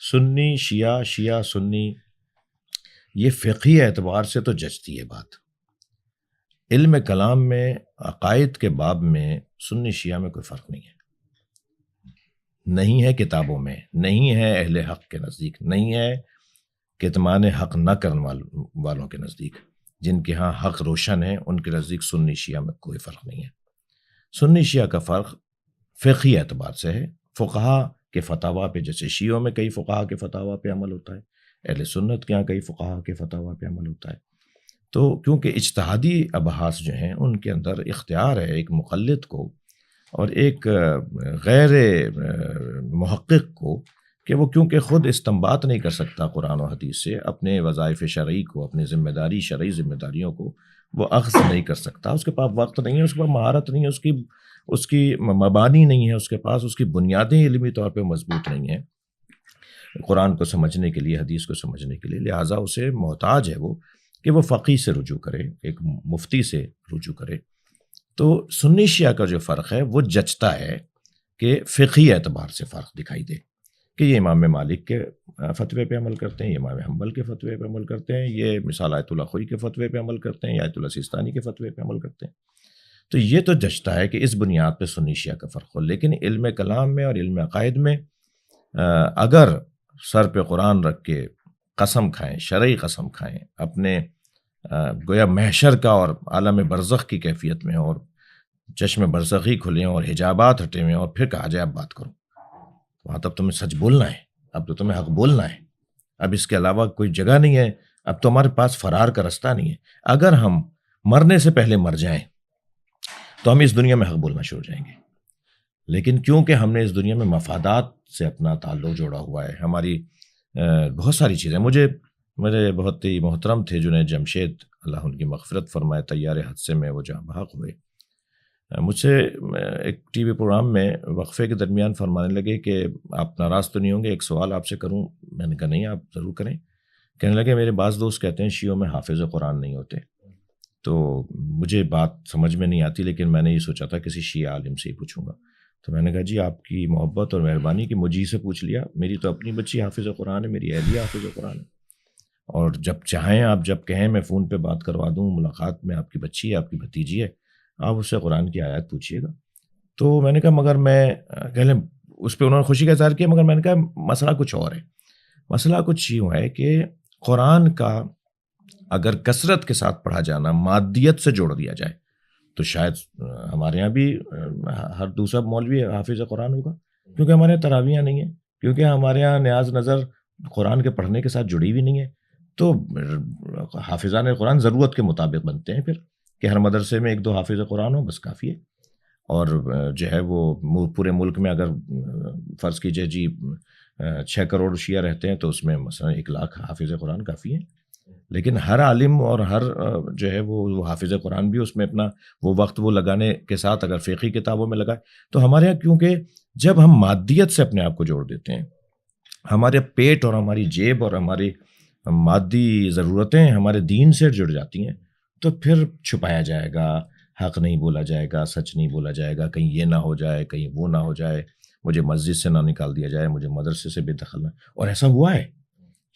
سنی شیعہ, شیعہ سنی, یہ فقہی اعتبار سے تو جچتی ہے بات. علم کلام میں عقائد کے باب میں سنی شیعہ میں کوئی فرق نہیں ہے. نہیں ہے کتابوں میں, نہیں ہے اہل حق کے نزدیک, نہیں ہے کتمان حق نہ کرنے والوں کے نزدیک. جن کے ہاں حق روشن ہے ان کے نزدیک سنی شیعہ میں کوئی فرق نہیں ہے. سنی شیعہ کا فرق فقہی اعتبار سے ہے. فقہا کے فتاویٰ پہ, جیسے شیعوں میں کئی فقہا کے فتاویٰ پہ عمل ہوتا ہے, اہل سنت کے یہاں کئی فقہا کے فتاویٰ پہ عمل ہوتا ہے. تو کیونکہ اجتہادی ابحاث جو ہیں ان کے اندر اختیار ہے ایک مقلد کو اور ایک غیر محقق کو کہ وہ کیونکہ خود استنباط نہیں کر سکتا قرآن و حدیث سے, اپنے وظائف شرعی کو, اپنی ذمہ داری شرعی ذمہ داریوں کو وہ اخذ نہیں کر سکتا. اس کے پاس وقت نہیں ہے, اس کے پاس مہارت نہیں ہے, اس کی مبانی نہیں ہے اس کے پاس, اس کی بنیادیں علمی طور پہ مضبوط نہیں ہیں قرآن کو سمجھنے کے لیے, حدیث کو سمجھنے کے لیے. لہٰذا اسے محتاج ہے وہ کہ وہ فقیہ سے رجوع کرے, ایک مفتی سے رجوع کرے. تو سنی شیعہ کا جو فرق ہے وہ جچتا ہے کہ فقہی اعتبار سے فرق دکھائی دے کہ یہ امام مالک کے فتوے پہ عمل کرتے ہیں, یہ امام حنبل کے فتوے پہ عمل کرتے ہیں, یہ مثال آیت اللہ خوئی کے فتوے پہ عمل کرتے ہیں, یا آیت اللہ سیستانی کے فتوے پہ عمل کرتے ہیں. تو یہ تو جچتا ہے کہ اس بنیاد پہ سنی شیعہ کا فرق ہو. لیکن علم کلام میں اور علم عقائد میں اگر سر پہ قرآن رکھ کے قسم کھائیں, شرعی قسم کھائیں, اپنے گویا محشر کا اور عالم برزخ کی کیفیت میں, اور چشم برزخی کھلیں اور حجابات ہٹے ہوئے, اور پھر کہا جائے اب بات کرو, وہاں تب تمہیں سچ بولنا ہے، اب تو تمہیں حق بولنا ہے، اب اس کے علاوہ کوئی جگہ نہیں ہے، اب تو ہمارے پاس فرار کا راستہ نہیں ہے۔ اگر ہم مرنے سے پہلے مر جائیں تو ہم اس دنیا میں حق بولنا شروع ہو جائیں گے، لیکن کیونکہ ہم نے اس دنیا میں مفادات سے اپنا تعلق جوڑا ہوا ہے، ہماری بہت ساری چیزیں، میرے بہت ہی محترم تھے جنید جمشید، اللہ ان کی مغفرت فرمائے، طیار حادثے میں وہ جاں بحق ہوئے، مجھ سے ایک ٹی وی پروگرام میں وقفے کے درمیان فرمانے لگے کہ آپ ناراض تو نہیں ہوں گے، ایک سوال آپ سے کروں؟ میں نے کہا نہیں، آپ ضرور کریں۔ کہنے لگے میرے بعض دوست کہتے ہیں شیعوں میں حافظ قرآن نہیں ہوتے، تو مجھے بات سمجھ میں نہیں آتی، لیکن میں نے یہ سوچا تھا کسی شیعہ عالم سے ہی پوچھوں گا۔ تو میں نے کہا جی آپ کی محبت اور مہربانی کہ مجھے سے پوچھ لیا، میری تو اپنی بچی حافظ قرآن ہے، میری اہلیہ حافظ قرآن ہے، اور جب چاہیں آپ، جب کہیں میں فون پہ بات کروا دوں، ملاقات میں، آپ کی بچی ہے، آپ کی بھتیجی ہے، آپ اس سے قرآن کی آیات پوچھیے گا۔ تو میں نے کہا مگر میں کہہ لیں، اس پہ انہوں نے خوشی کا اظہار کیا، مگر میں نے کہا مسئلہ کچھ اور ہے۔ مسئلہ کچھ یوں ہے کہ قرآن کا اگر کثرت کے ساتھ پڑھا جانا مادیت سے جوڑ دیا جائے تو شاید ہمارے ہاں بھی ہر دوسرا مولوی حافظ قرآن ہوگا، کیونکہ ہمارے یہاں تراویحیں نہیں ہیں، کیونکہ ہمارے یہاں نیاز نظر قرآن کے پڑھنے کے ساتھ جڑی ہوئی نہیں ہے، تو حافظان قرآن ضرورت کے مطابق بنتے ہیں پھر، کہ ہر مدرسے میں ایک دو حافظ قرآن ہو بس کافی ہے۔ اور جو ہے وہ پورے ملک میں اگر فرض کیجئے جی 6 کروڑ شیعہ رہتے ہیں تو اس میں مثلا 1 لاکھ حافظ قرآن کافی ہے، لیکن ہر عالم اور ہر جو ہے وہ حافظ قرآن بھی اس میں اپنا وہ وقت وہ لگانے کے ساتھ اگر فقہی کتابوں میں لگائے تو ہمارے یہاں کیونکہ جب ہم مادیت سے اپنے آپ کو جوڑ دیتے ہیں، ہمارے پیٹ اور ہماری جیب اور ہماری مادی ضرورتیں ہمارے دین سے جڑ جاتی ہیں، تو پھر چھپایا جائے گا، حق نہیں بولا جائے گا، سچ نہیں بولا جائے گا، کہیں یہ نہ ہو جائے، کہیں وہ نہ ہو جائے، مجھے مسجد سے نہ نکال دیا جائے، مجھے مدرسے سے بے دخل نہ، اور ایسا ہوا ہے۔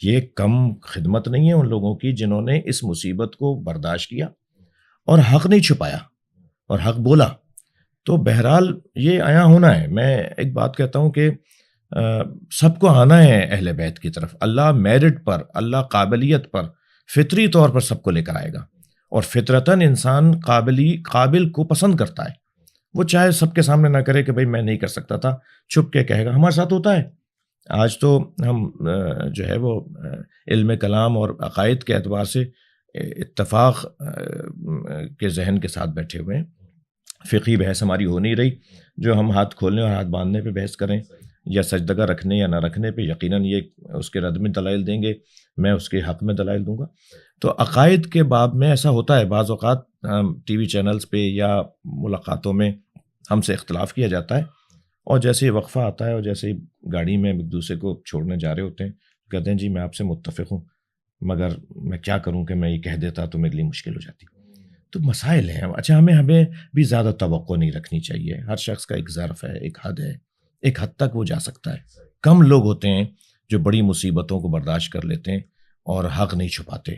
یہ کم خدمت نہیں ہے ان لوگوں کی جنہوں نے اس مصیبت کو برداشت کیا اور حق نہیں چھپایا اور حق بولا۔ تو بہرحال یہ آیا ہونا ہے۔ میں ایک بات کہتا ہوں کہ سب کو آنا ہے اہل بیت کی طرف، اللہ میرٹ پر، اللہ قابلیت پر، فطری طور پر سب کو لے کر آئے گا، اور فطرتاً انسان قابل کو پسند کرتا ہے، وہ چاہے سب کے سامنے نہ کرے کہ بھئی میں نہیں کر سکتا تھا، چھپ کے کہے گا، ہمارے ساتھ ہوتا ہے۔ آج تو ہم جو ہے وہ علم کلام اور عقائد کے اعتبار سے اتفاق کے ذہن کے ساتھ بیٹھے ہوئے ہیں، فقہی بحث ہماری ہو نہیں رہی، جو ہم ہاتھ کھولنے اور ہاتھ باندھنے پہ بحث کریں یا سجدگاہ رکھنے یا نہ رکھنے پہ، یقیناً یہ اس کے رد میں دلائل دیں گے، میں اس کے حق میں دلائل دوں گا۔ تو عقائد کے باب میں ایسا ہوتا ہے، بعض اوقات ٹی وی چینلز پہ یا ملاقاتوں میں ہم سے اختلاف کیا جاتا ہے، اور جیسے ہی وقفہ آتا ہے اور جیسے ہی گاڑی میں ایک دوسرے کو چھوڑنے جا رہے ہوتے ہیں، کہتے ہیں جی میں آپ سے متفق ہوں، مگر میں کیا کروں کہ میں یہ کہہ دیتا تو میرے لیے مشکل ہو جاتی۔ تو مسائل ہیں۔ اچھا، ہمیں بھی زیادہ توقع نہیں رکھنی چاہیے، ہر شخص کا ایک ظرف ہے، ایک حد ہے، ایک حد تک وہ جا سکتا ہے۔ کم لوگ ہوتے ہیں جو بڑی مصیبتوں کو برداشت کر لیتے ہیں اور حق نہیں چھپاتے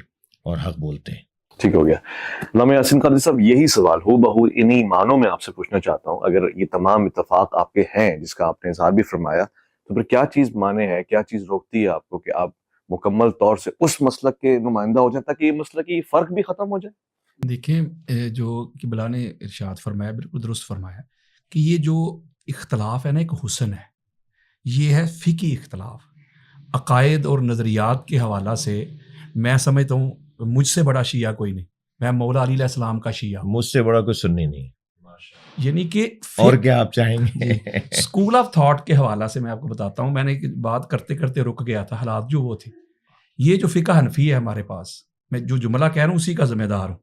اور حق بولتے ہیں۔ ٹھیک ہو گیا۔ علامہ یاسین قادری صاحب، یہی سوال ہو بہو انہی معنوں میں آپ سے پوچھنا چاہتا ہوں۔ اگر یہ تمام اتفاق آپ کے ہیں جس کا آپ نے اظہار بھی فرمایا، تو پھر کیا چیز مانے ہے، کیا چیز روکتی ہے آپ کو کہ آپ مکمل طور سے اس مسلک کے نمائندہ ہو جائیں تاکہ یہ مسلک کی فرق بھی ختم ہو جائے؟ دیکھیں، جو قبلہ نے ارشاد فرمایا بالکل درست فرمایا کہ یہ جو اختلاف ہے نا، ایک حسن ہے، یہ ہے فقہی اختلاف۔ عقائد اور نظریات کے حوالہ سے میں سمجھتا ہوں مجھ سے بڑا شیعہ کوئی نہیں، میں مولا علی علیہ السلام کا شیعہ ہوں، مجھ سے بڑا کوئی سنی نہیں، یعنی کہ اور کیا آپ چاہیں گے؟ اسکول آف تھاٹ کے حوالہ سے میں آپ کو بتاتا ہوں، میں نے بات کرتے کرتے رک گیا تھا، حالات جو وہ تھے۔ یہ جو فقہ حنفی ہے ہمارے پاس، میں جو جملہ کہہ رہا ہوں اسی کا ذمہ دار ہوں،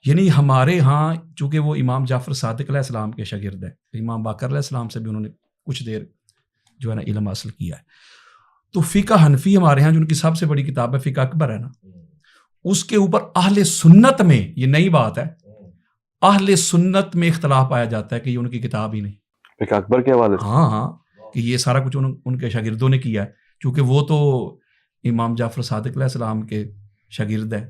یعنی ہمارے ہاں چونکہ وہ امام جعفر صادق علیہ السلام کے شاگرد ہے، امام باقر علیہ السلام سے بھی انہوں نے کچھ دیر جو ہے نا علم حاصل کیا ہے، تو فقہ حنفی ہمارے ہاں جو ان کی سب سے بڑی کتاب ہے فقہ اکبر ہے نا، اس کے اوپر اہل سنت میں، یہ نئی بات ہے، اہل سنت میں اختلاف پایا جاتا ہے کہ یہ ان کی کتاب ہی نہیں، فقہ اکبر کے حوالے سے؟ ہاں کہ یہ سارا کچھ ان کے شاگردوں نے کیا ہے، چونکہ وہ تو امام جعفر صادق علیہ السلام کے شاگرد ہے،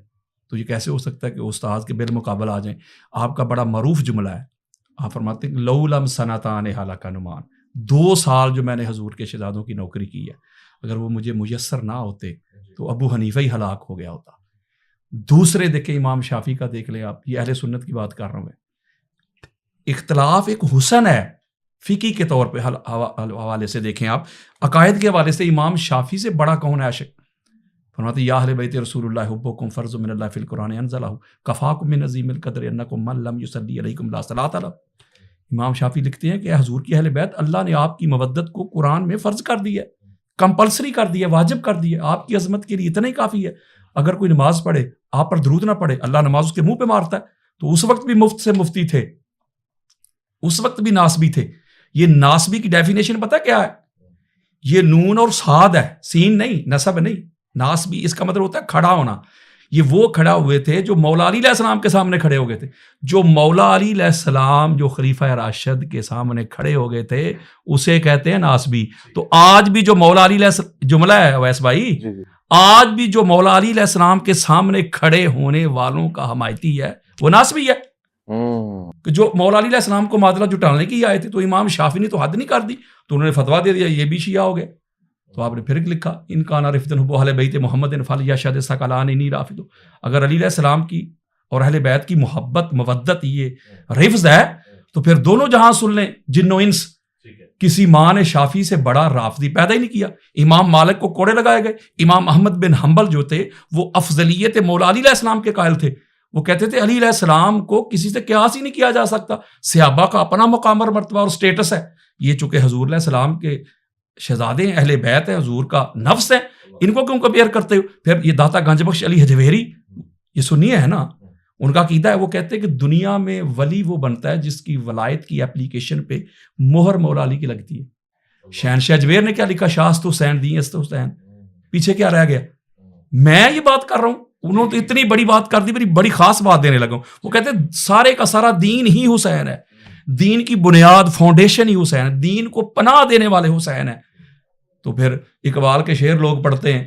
تو یہ کیسے ہو سکتا ہے کہ استاد کے بالمقابل آ جائیں۔ آپ کا بڑا معروف جملہ ہے، آپ فرماتے ہیں لو لم سنتان ہلاک نمان، 2 سال جو میں نے حضور کے شہزادوں کی نوکری کی ہے، اگر وہ مجھے میسر نہ ہوتے تو ابو حنیفہ ہی ہلاک ہو گیا ہوتا۔ دوسرے دیکھیں امام شافعی کا دیکھ لیں آپ، یہ اہل سنت کی بات کر رہا ہوں میں۔ اختلاف ایک حسن ہے فقی کے طور پہ حوالے سے دیکھیں آپ، عقائد کے حوالے سے امام شافعی سے بڑا کون ہے عاشق؟ فرماتے یا اہل بیت رسول اللہ حبکم فرض من اللہ فی القرآن انزلہ کفاکم من عظیم القدر انکم من لم یصلی علیکم لا صلاۃ علیہ۔ امام شافعی لکھتے ہیں کہ اے حضور کی اہل بیت، اللہ نے آپ کی مودت کو قرآن میں فرض کر دیا ہے، کمپلسری کر دیا، واجب کر دیا، آپ کی عظمت کے لیے اتنا ہی کافی ہے۔ اگر کوئی نماز پڑھے، آپ پر درود نہ پڑھے، اللہ نماز اس کے منہ پہ مارتا ہے۔ تو اس وقت بھی مفت سے مفتی تھے، اس وقت بھی ناسبی تھے۔ یہ ناسبی کی ڈیفینیشن پتہ کیا ہے؟ یہ نون اور صاد ہے، سین نہیں، نسب نہیں۔ ناسبی اس کا مطلب ہوتا ہے کھڑا ہونا۔ یہ وہ کھڑا ہوئے تھے جو مولا علی علیہ السلام کے سامنے کھڑے ہو گئے تھے۔ جو مولا علی علیہ السلام جو خلیفہ راشد کے سامنے کھڑے ہو گئے تھے اسے کہتے ہیں ناسبی۔ تو آج بھی جو مولا علی علیہ جملہ ہے اویس بھائی، آج بھی جو مولا علی علیہ السلام کے سامنے کھڑے ہونے والوں کا حمایتی ہے وہ ناسبی ہے۔ کہ جو مولا علی علیہ السلام کو معادلہ جٹانے کی آئے تھے، تو امام شافعی نے تو حد نہیں کر دی، تو انہوں نے فتویٰ دے دیا یہ بھی شیعہ ہو گئے۔ تو آپ نے پھر لکھا ان کان رفدن حب اہل بیت محمد فلیشہد ثقلان انی رافض۔ اگر علی علیہ السلام کی اور اہل بیت کی محبت مودت یہ رفض ہے تو پھر دونوں جہاں سن لیں، جن و انس۔ کسی ماں نے شافعی سے بڑا رافضی پیدا ہی نہیں کیا۔ امام مالک کو کوڑے لگائے گئے۔ امام احمد بن حنبل جو تھے وہ افضلیت مولا علی علیہ السلام کے قائل تھے۔ وہ کہتے تھے علی علیہ السلام کو کسی سے قیاس ہی نہیں کیا جا سکتا، صحابہ کا اپنا مقام اور مرتبہ اور سٹیٹس ہے۔ یہ چونکہ حضور علیہ السلام کے شہزادے ہیں، اہل بیت ہیں، حضور کا نفس ہے، ان کو کیوں کمپیئر کرتے ہو؟ پھر یہ داتا گنج بخش علی حجویری، یہ سنیے ہے نا، ان کا عقیدہ ہے، وہ کہتے ہیں کہ دنیا میں ولی وہ بنتا ہے جس کی ولایت کی اپلیکیشن پہ مہر مولا علی کی لگتی ہے۔ شہنشاہ اجمیر نے کیا لکھا؟ شاست حسین دی است حسین، پیچھے کیا رہ گیا؟ میں یہ بات کر رہا ہوں، انہوں نے تو اتنی بڑی بات کر دی، بڑی خاص بات دینے لگا ہوں۔ وہ کہتے ہیں سارے کا سارا دین ہی حسین ہے، دین کی بنیاد فاؤنڈیشن ہی حسین ہے، دین کو پناہ دینے والے حسین ہیں۔ تو پھر اقبال کے شعر لوگ پڑھتے ہیں،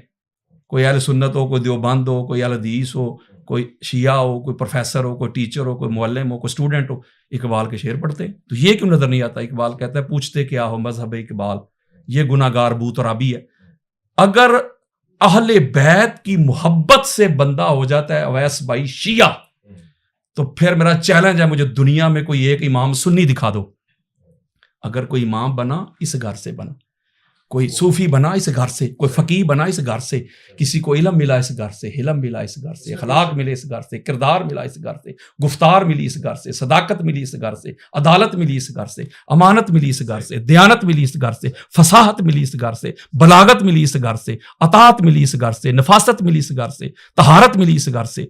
کوئی اہل سنت ہو، کوئی دیوبند ہو، کوئی اہل حدیث ہو، کوئی شیعہ ہو، کوئی پروفیسر ہو، کوئی ٹیچر ہو، کوئی معلم ہو، کوئی اسٹوڈنٹ ہو، اقبال کے شعر پڑھتے ہیں۔ تو یہ کیوں نظر نہیں آتا؟ اقبال کہتا ہے پوچھتے کیا ہو مذہب اقبال، یہ گناہ گار بو ترابی ہے۔ اگر اہل بیت کی محبت سے بندہ ہو جاتا ہے اویس بھائی شیعہ، تو پھر میرا چیلنج ہے، مجھے دنیا میں کوئی ایک امام سنی دکھا دو۔ اگر کوئی امام بنا اس گھر سے بنا، کوئی صوفی بنا اس گھر سے، کوئی فقیہ بنا اس گھر سے، کسی کو علم ملا اس گھر سے، حلم ملا اس گھر سے، اخلاق ملے اس گھر سے، کردار ملا اس گھر سے، گفتار ملی اس گھر سے، صداقت ملی اس گھر سے، عدالت ملی اس گھر سے، امانت ملی اس گھر سے، دیانت ملی اس گھر سے، فصاحت ملی اس گھر سے، بلاغت ملی اس گھر سے، اطاعت ملی اس گھر سے، نفاست ملی اس گھر سے، طہارت ملی اس گھر سے،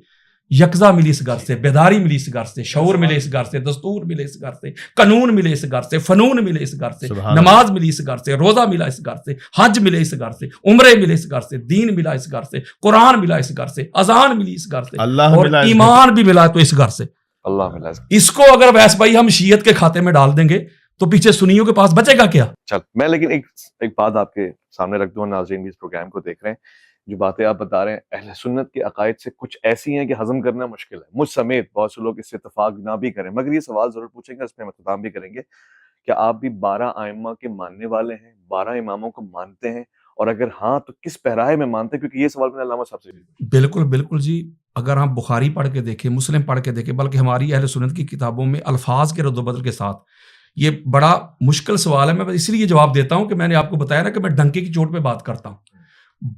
یکزا ملی اس گھر سے، بیداری ملی اس گھر سے، شعور ملے اس گھر سے، دستور ملے اس گھر سے، قانون ملے اس گھر سے، فنون ملے اس گھر سے، نماز ملی اس گھر سے، روزہ ملا اس گھر سے، حج ملے اس گھر سے، عمرے ملے اس گھر سے، دین ملا اس گھر سے، قرآن ملا اس گھر سے، اذان ملی اس گھر سے، اور ایمان بھی ملا تو اس گھر سے۔ اللہ ملا۔ اس کو اگر ویس بھائی ہم شیعت کے کھاتے میں ڈال دیں گے تو پیچھے سنیوں کے پاس بچے گا کیا؟ چل میں لیکن ایک بات آپ کے سامنے رکھ دوں، ناظرین بھی اس پروگرام کو دیکھ رہے ہیں، جو باتیں آپ بتا رہے ہیں اہل سنت کے عقائد سے کچھ ایسی ہیں کہ ہضم کرنا مشکل ہے، مجھ سمیت بہت سے لوگ اس سے اتفاق نہ بھی کریں، مگر یہ سوال ضرور پوچھیں گے، اس میں اختتام بھی کریں گے، کیا آپ بھی 12 ائمہ کے ماننے والے ہیں، 12 اماموں کو مانتے ہیں، اور اگر ہاں تو کس پیرائے میں مانتے ہیں؟ کیونکہ یہ سوال میں نے علامہ صاحب سے بھی بالکل بالکل جی، اگر ہم بخاری پڑھ کے دیکھیں، مسلم پڑھ کے دیکھیں، بلکہ ہماری اہل سنت کی کتابوں میں الفاظ کے رد و بدل کے ساتھ، یہ بڑا مشکل سوال ہے، میں اس لیے جواب دیتا ہوں کہ میں نے آپ کو بتایا نا کہ میں ڈنکے کی چوٹ پہ بات کرتا ہوں۔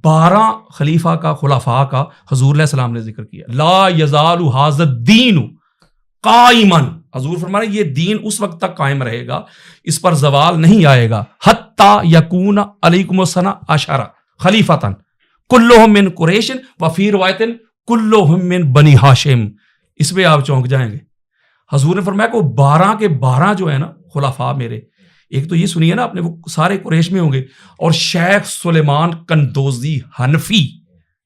12 خلیفہ کا، خلفاء کا حضور علیہ السلام نے ذکر کیا، لا یزال ھذا الدین قائما، حضور فرمایا یہ دین اس وقت تک قائم رہے گا، اس پر زوال نہیں آئے گا، حتی یکون علیکم السنہ عشرہ خلیفتن کلہم من قریش وفی روایت کلہم من بنی ہاشم۔ اس پہ آپ چونک جائیں گے۔ حضور نے فرمایا کہ وہ 12 کے 12 جو ہے نا خلفاء میرے، ایک تو یہ سنیے نا آپ نے، وہ سارے قریش میں ہوں گے، اور شیخ سلیمان قندوزی حنفی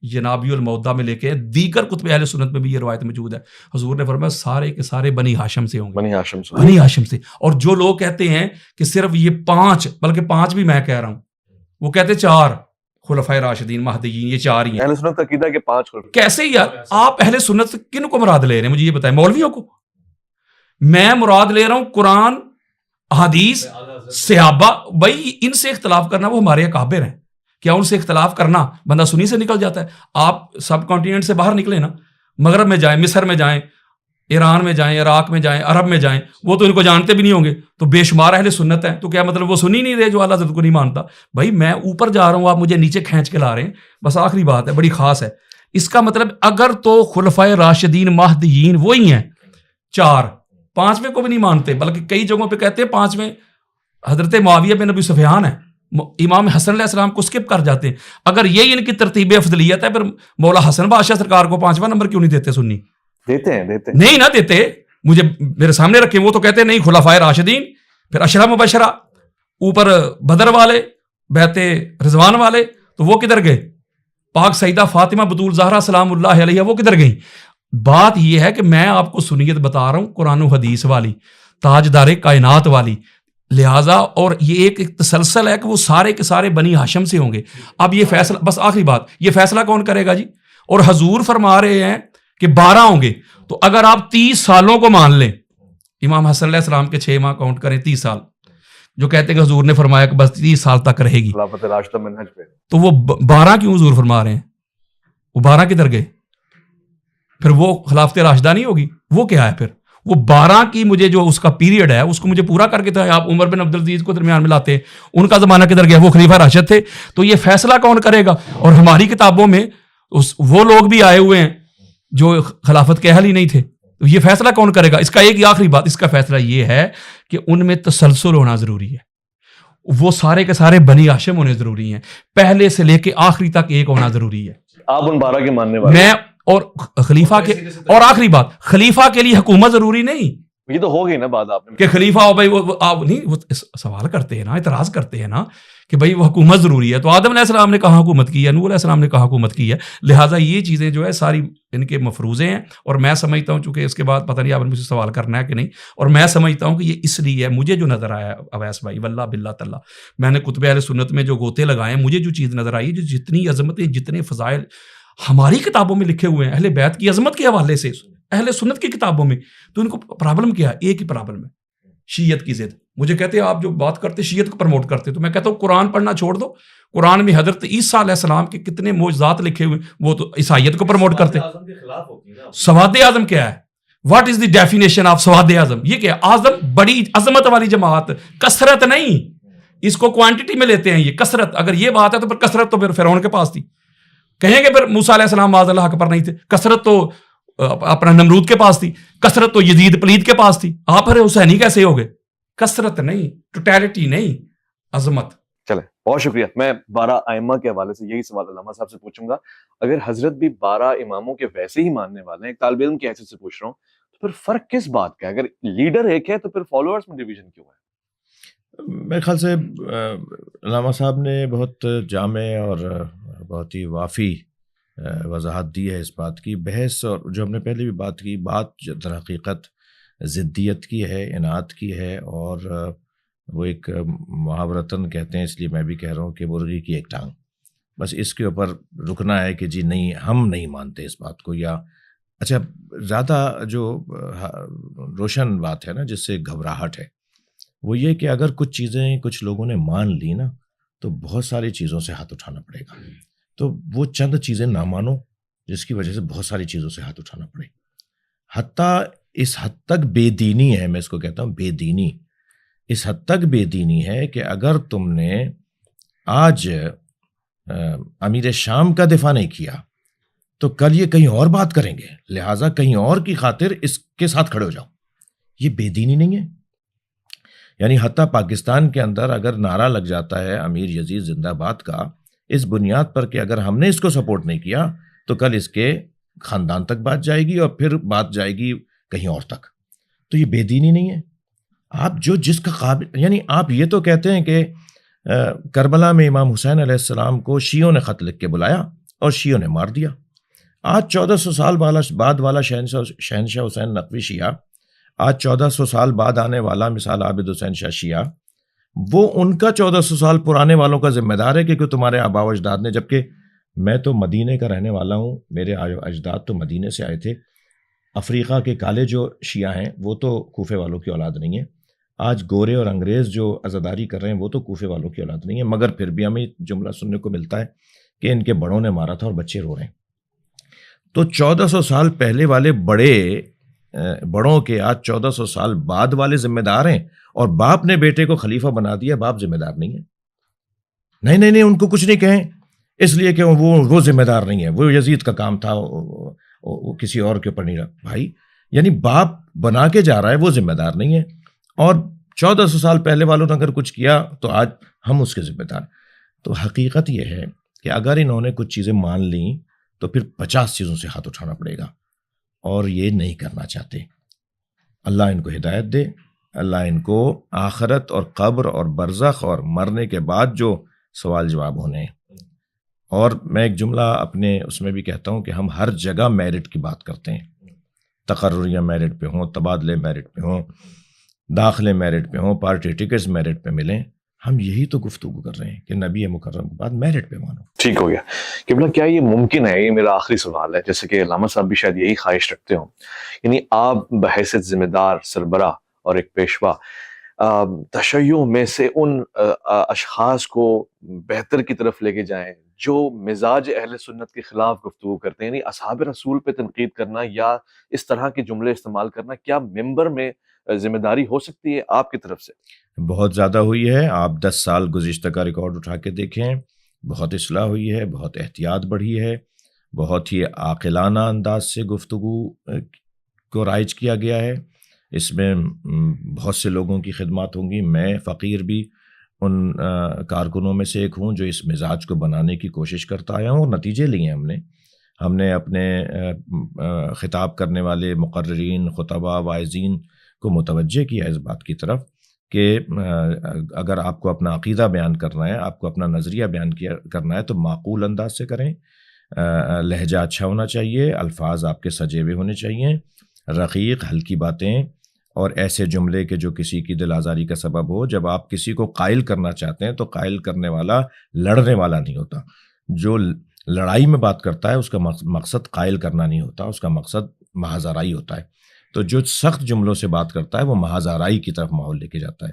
جنابی المودع میں لے کے دیگر کتب اہل سنت میں بھی یہ روایت موجود ہے، حضور نے فرمایا سارے کے سارے بنی ہاشم سے ہوں گے، بنی ہاشم سے۔ اور جو لوگ کہتے ہیں کہ صرف یہ 5، بلکہ 5 بھی میں کہہ رہا ہوں، وہ کہتے 4 خلفائے راشدین مہدیین، یہ 4 ہی ہیں۔ اہل سنت کا عقیدہ ہے کہ 5 خلفاء۔ کیسے یار آپ اہل سنت سے کن کو مراد لے رہے ہیں؟ مجھے یہ بتائیں، مولویوں کو؟ میں مراد لے رہا ہوں قرآن، حدیث، صحابہ۔ بھائی ان سے اختلاف کرنا وہ ہمارے اکابر ہیں، کیا ان سے اختلاف کرنا بندہ سنی سے نکل جاتا ہے؟ آپ سب کانٹیننٹ سے باہر نکلیں نا، مغرب میں جائیں، مصر میں جائیں، ایران میں جائیں، عراق میں جائیں، عرب میں جائیں، وہ تو ان کو جانتے بھی نہیں ہوں گے، تو بے شمار اہل سنت ہیں. تو کیا مطلب وہ سن ہی نہیں رہے جو اعلیٰ حضرت کو نہیں مانتا؟ بھائی میں اوپر جا رہا ہوں، آپ مجھے نیچے کھینچ کے لا رہے ہیں. بس آخری بات ہے، بڑی خاص ہے. اس کا مطلب اگر تو خلفائے راشدین مہدیین وہی ہیں 4، 5ویں کو بھی نہیں مانتے، بلکہ کئی جگہوں پہ کہتے ہیں 5ویں حضرت معاویہ بن ابی سفیان ہے، امام حسن علیہ السلام کو اسکپ کر جاتے ہیں. اگر یہی ان کی ترتیب افضلیت ہے، پھر مولا حسن بادشاہ سرکار کو 5واں نمبر کیوں نہیں دیتے سنی؟ دیتے ہیں نہیں نہ دیتے. مجھے میرے سامنے رکھے، وہ تو کہتے ہیں نہیں خلفائے راشدین، پھر اشرا مبشرہ، اوپر بدر والے، بیعت رضوان والے، تو وہ کدھر گئے؟ پاک سیدہ فاطمہ بطول زہرا سلام اللہ علیہ وہ کدھر گئیں؟ بات یہ ہے کہ میں آپ کو سنیت بتا رہا ہوں، قرآن و حدیث والی، تاجدار کائنات والی، لہٰذا اور یہ ایک تسلسل ہے کہ وہ سارے کے سارے بنی ہاشم سے ہوں گے. اب یہ فیصلہ، بس آخری بات، یہ فیصلہ کون کرے گا جی؟ اور حضور فرما رہے ہیں کہ 12 ہوں گے. تو اگر آپ 30 سالوں کو مان لیں، امام حسن علیہ السلام کے 6 ماہ کاؤنٹ کریں، 30 سال جو کہتے ہیں کہ حضور نے فرمایا کہ بس 30 سال تک رہے گی، خلافت راشدہ منہج پہ، تو وہ 12 کیوں حضور فرما رہے ہیں؟ وہ 12 کدھر گئے؟ پھر وہ خلافت راشدہ نہیں ہوگی، وہ کیا ہے پھر؟ وہ 12 کی مجھے جو اس کا پیریڈ ہے اس کو مجھے پورا کر کے تو آپ عمر بن عبدالعزیز کو درمیان میں لاتے، ان کا زمانہ کدھر گیا؟ وہ خلیفہ راشد تھے. تو یہ فیصلہ کون کرے گا؟ اور ہماری کتابوں میں وہ لوگ بھی آئے ہوئے ہیں جو خلافت کے اہل ہی نہیں تھے. تو یہ فیصلہ کون کرے گا؟ اس کا ایک آخری بات، اس کا فیصلہ یہ ہے کہ ان میں تسلسل ہونا ضروری ہے. وہ سارے کے سارے بنی ہاشم ہونے ضروری ہیں، پہلے سے لے کے آخری تک ایک ہونا ضروری ہے. آپ ان 12 کے ماننے والے میں اور خلیفہ کے، اور آخری بات، خلیفہ کے لیے حکومت ضروری نہیں. یہ تو ہو گئی نا بات آپ نے کہ خلیفہ ہو بھائی، وہ آپ نہیں، وہ سوال کرتے ہیں نا، اعتراض کرتے ہیں نا کہ بھائی وہ حکومت ضروری ہے. تو آدم علیہ السلام نے کہاں حکومت کی ہے؟ نوح علیہ السلام نے کہاں حکومت کی ہے؟ لہٰذا یہ چیزیں جو ہے ساری ان کے مفروضے ہیں. اور میں سمجھتا ہوں، چونکہ اس کے بعد پتہ نہیں آپ نے مجھ سے سوال کرنا ہے کہ نہیں، اور میں سمجھتا ہوں کہ یہ اس لیے ہے، مجھے جو نظر آیا اویس بھائی واللہ باللہ تعالیٰ، میں نے کتب اہل سنت میں جو گوتے لگائے ہیں، مجھے جو چیز نظر آئی، جو جتنی عظمتیں، جتنے فضائل ہماری کتابوں میں لکھے ہوئے ہیں اہل بیت کی عظمت کے حوالے سے، اہل سنت کی کتابوں میں، تو ان کو پرابلم کیا ہے؟ ایک ہی پرابلم ہے، شیعت کی ضد. مجھے کہتے ہیں آپ جو بات کرتے شیعت کو پروموٹ کرتے، تو میں کہتا ہوں قرآن پڑھنا چھوڑ دو. قرآن میں حضرت عیسیٰ علیہ السلام کے کتنے معجزات لکھے ہوئے، وہ تو عیسائیت کو پروموٹ کرتے. سواد اعظم کیا ہے؟ What is the definition of سواد اعظم؟ یہ کیا؟ اعظم بڑی عظمت والی جماعت، کثرت نہیں. اس کو کوانٹٹی میں لیتے ہیں، یہ کثرت. اگر یہ بات ہے تو پھر کثرت تو پھر فرعون کے پاس تھی. کہیں گے پھر موسیٰ علیہ السلام معاذ اللہ حق پر نہیں تھے. کثرت تو اپنا نمرود کے پاس تھی، کثرت تو یزید پلید کے پاس تھی. آپ پھر حسینی کیسے ہو گئے؟ کثرت نہیں، ٹوٹیلٹی نہیں، عظمت. چلے، بہت شکریہ. میں 12 ائمہ کے حوالے سے یہی سوال علامہ صاحب سے پوچھوں گا. اگر حضرت بھی 12 اماموں کے ویسے ہی ماننے والے ہیں، ایک طالب علم کی حیثیت سے پوچھ رہا ہوں، تو پھر فرق کس بات کا ہے؟ اگر لیڈر ایک ہے تو پھر فالوورز میں ڈویژن کیوں ہے؟ میرے خیال سے علامہ صاحب نے بہت جامع اور بہت ہی وافی وضاحت دی ہے اس بات کی. بحث اور جو ہم نے پہلے بھی بات کی، بات در حقیقت ضدیت کی ہے، اناد کی ہے، اور وہ ایک محاورتاً کہتے ہیں، اس لیے میں بھی کہہ رہا ہوں کہ مرغی کی ایک ٹانگ. بس اس کے اوپر رکنا ہے کہ جی نہیں، ہم نہیں مانتے اس بات کو. یا اچھا، زیادہ جو روشن بات ہے نا جس سے گھبراہٹ ہے، وہ یہ کہ اگر کچھ چیزیں کچھ لوگوں نے مان لی نا، تو بہت ساری چیزوں سے ہاتھ اٹھانا پڑے گا. تو وہ چند چیزیں نہ مانو جس کی وجہ سے بہت ساری چیزوں سے ہاتھ اٹھانا پڑے. حتیٰ اس حد تک بے دینی ہے، میں اس کو کہتا ہوں بے دینی، اس حد تک بے دینی ہے کہ اگر تم نے آج امیر شام کا دفاع نہیں کیا تو کل یہ کہیں اور بات کریں گے، لہٰذا کہیں اور کی خاطر اس کے ساتھ کھڑے ہو جاؤ. یہ بے دینی نہیں ہے؟ یعنی حتیٰ پاکستان کے اندر اگر نعرہ لگ جاتا ہے امیر یزید زندہ باد کا، اس بنیاد پر کہ اگر ہم نے اس کو سپورٹ نہیں کیا تو کل اس کے خاندان تک بات جائے گی اور پھر بات جائے گی کہیں اور تک. تو یہ بے دینی نہیں ہے؟ آپ جو جس کا قابل، یعنی آپ یہ تو کہتے ہیں کہ کربلا میں امام حسین علیہ السلام کو شیعوں نے خط لکھ کے بلایا اور شیعوں نے مار دیا. آج 1400 سال بعد والا شہنشاہ حسین نقوی شیعہ، آج 1400 سال بعد آنے والا مثال عابد حسین شاہ شیعہ، وہ ان کا 1400 سال پرانے والوں کا ذمہ دار ہے کہ تمہارے آبا و اجداد نے، جبکہ میں تو مدینے کا رہنے والا ہوں، میرے اجداد تو مدینے سے آئے تھے. افریقہ کے کالے جو شیعہ ہیں وہ تو کوفے والوں کی اولاد نہیں ہے. آج گورے اور انگریز جو عزاداری کر رہے ہیں وہ تو کوفے والوں کی اولاد نہیں ہے، مگر پھر بھی ہمیں جملہ سننے کو ملتا ہے کہ ان کے بڑوں نے مارا تھا اور بچے رو رہے ہیں. تو 1400 سال پہلے والے بڑے بڑوں کے آج 1400 سال بعد والے ذمہ دار ہیں، اور باپ نے بیٹے کو خلیفہ بنا دیا، باپ ذمہ دار نہیں ہے. نہیں، ان کو کچھ نہیں کہیں، اس لیے کہ وہ ذمہ دار نہیں ہے، وہ یزید کا کام تھا، وہ کسی اور کے اوپر نہیں رہا. بھائی یعنی باپ بنا کے جا رہا ہے، وہ ذمہ دار نہیں ہے، اور 1400 سال پہلے والوں نے اگر کچھ کیا تو آج ہم اس کے ذمہ دار. تو حقیقت یہ ہے کہ اگر انہوں نے کچھ چیزیں مان لیں تو پھر 50 چیزوں سے ہاتھ اٹھانا پڑے گا، اور یہ نہیں کرنا چاہتے. اللہ ان کو ہدایت دے، اللہ ان کو آخرت اور قبر اور برزخ اور مرنے کے بعد جو سوال جواب ہونے ہیں. اور میں ایک جملہ اپنے اس میں بھی کہتا ہوں کہ ہم ہر جگہ میرٹ کی بات کرتے ہیں، تقرریاں میرٹ پہ ہوں، تبادلے میرٹ پہ ہوں، داخلے میرٹ پہ ہوں، پارٹی ٹکٹس میرٹ پہ ملیں. ہم یہی تو گفتگو کر رہے ہیں کہ نبی مکرم کے بعد میرٹ پہ مانو. ٹھیک ہو گیا. قبلہ کیا یہ ممکن ہے، یہ میرا آخری سوال ہے، جیسے کہ علامہ صاحب بھی شاید یہی خواہش رکھتے ہوں، یعنی آپ بحیثیت ذمہ دار سربراہ اور ایک پیشوا تشیع میں سے ان اشخاص کو بہتر کی طرف لے کے جائیں جو مزاج اہل سنت کے خلاف گفتگو کرتے ہیں، یعنی اصحاب رسول پہ تنقید کرنا یا اس طرح کے جملے استعمال کرنا، کیا ممبر میں ذمہ داری ہو سکتی ہے آپ کی طرف سے؟ بہت زیادہ ہوئی ہے. آپ 10 سال گزشتہ کا ریکارڈ اٹھا کے دیکھیں، بہت اصلاح ہوئی ہے، بہت احتیاط بڑھی ہے، بہت ہی عاقلانہ انداز سے گفتگو کو رائج کیا گیا ہے. اس میں بہت سے لوگوں کی خدمات ہوں گی. میں فقیر بھی ان کارکنوں میں سے ایک ہوں جو اس مزاج کو بنانے کی کوشش کرتا آیا ہوں، اور نتیجے لیے ہم نے اپنے خطاب کرنے والے مقررین، خطبہ، واعظین کو متوجہ کیا اس بات کی طرف کہ اگر آپ کو اپنا عقیدہ بیان کرنا ہے، آپ کو اپنا نظریہ بیان کرنا ہے تو معقول انداز سے کریں. لہجہ اچھا ہونا چاہیے، الفاظ آپ کے سجے ہوئے ہونے چاہیے، رقیق ہلکی باتیں، اور ایسے جملے کہ جو کسی کی دل آزاری کا سبب ہو. جب آپ کسی کو قائل کرنا چاہتے ہیں تو قائل کرنے والا لڑنے والا نہیں ہوتا. جو لڑائی میں بات کرتا ہے اس کا مقصد قائل کرنا نہیں ہوتا، اس کا مقصد محض آرائی ہوتا ہے. تو جو سخت جملوں سے بات کرتا ہے وہ محض آرائی کی طرف ماحول لے کے جاتا ہے.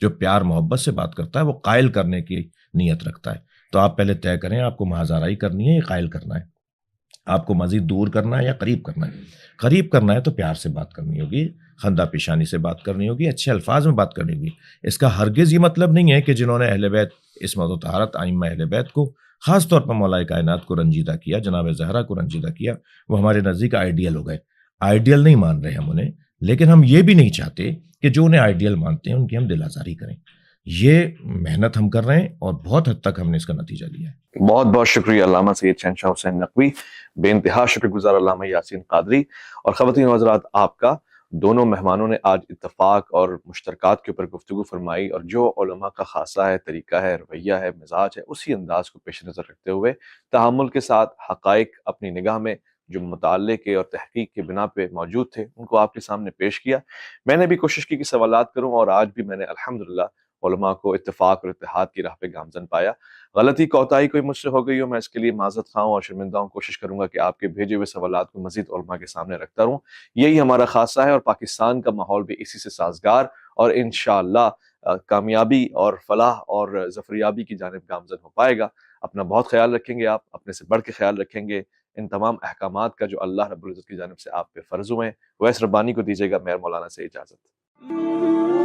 جو پیار محبت سے بات کرتا ہے وہ قائل کرنے کی نیت رکھتا ہے. تو آپ پہلے طے کریں آپ کو محض آرائی کرنی ہے یا قائل کرنا ہے، آپ کو مزید دور کرنا ہے یا قریب کرنا ہے. قریب کرنا ہے تو پیار سے بات کرنی ہوگی، خندہ پیشانی سے بات کرنی ہوگی، اچھے الفاظ میں بات کرنی ہوگی. اس کا ہرگز یہ مطلب نہیں ہے کہ جنہوں نے اہل بیت عصمت و طہارت ائمہ اہل بیت کو، خاص طور پر مولا کائنات کو رنجیدہ کیا، جناب زہرا کو رنجیدہ کیا، وہ ہمارے نزدیک آئیڈیل ہو گئے. آئیڈیل نہیں مان رہے ہم انہیں، لیکن ہم یہ بھی نہیں چاہتے کہ جو انہیں آئیڈیل مانتے ہیں ان کی ہم دل آزاری کریں. یہ محنت ہم کر رہے ہیں اور بہت حد تک ہم نے اس کا نتیجہ لیا ہے. بہت بہت شکریہ علامہ سید شہنشاہ حسین نقوی، بے انتہا شکر گزار علامہ یاسین قادری. اور خواتین و حضرات، آپ کا دونوں مہمانوں نے آج اتفاق اور مشترکات کے اوپر گفتگو فرمائی، اور جو علماء کا خاصہ ہے، طریقہ ہے، رویہ ہے، مزاج ہے، اسی انداز کو پیش نظر رکھتے ہوئے تحمل کے ساتھ حقائق اپنی نگاہ میں جو مطالعے کے اور تحقیق کے بنا پہ موجود تھے ان کو آپ کے سامنے پیش کیا. میں نے بھی کوشش کی کہ سوالات کروں، اور آج بھی میں نے الحمدللہ علماء کو اتفاق اور اتحاد کی راہ پہ گامزن پایا. غلطی کوتاہی کوئی مجھ سے ہو گئی ہو، میں اس کے لیے معذرت خواہ ہوں اور شرمندہ ہوں. کوشش کروں گا کہ آپ کے بھیجے ہوئے سوالات کو مزید علماء کے سامنے رکھتا رہوں. یہی ہمارا خاصہ ہے، اور پاکستان کا ماحول بھی اسی سے سازگار اور انشاءاللہ کامیابی اور فلاح اور ظفریابی کی جانب گامزن ہو پائے گا. اپنا بہت خیال رکھیں گے، آپ اپنے سے بڑھ کے خیال رکھیں گے. ان تمام احکامات کا جو اللہ رب العزت کی جانب سے آپ پہ فرض ہوئے ہیں، ویس ربانی کو دیجیے گا مہر مولانا سے اجازت.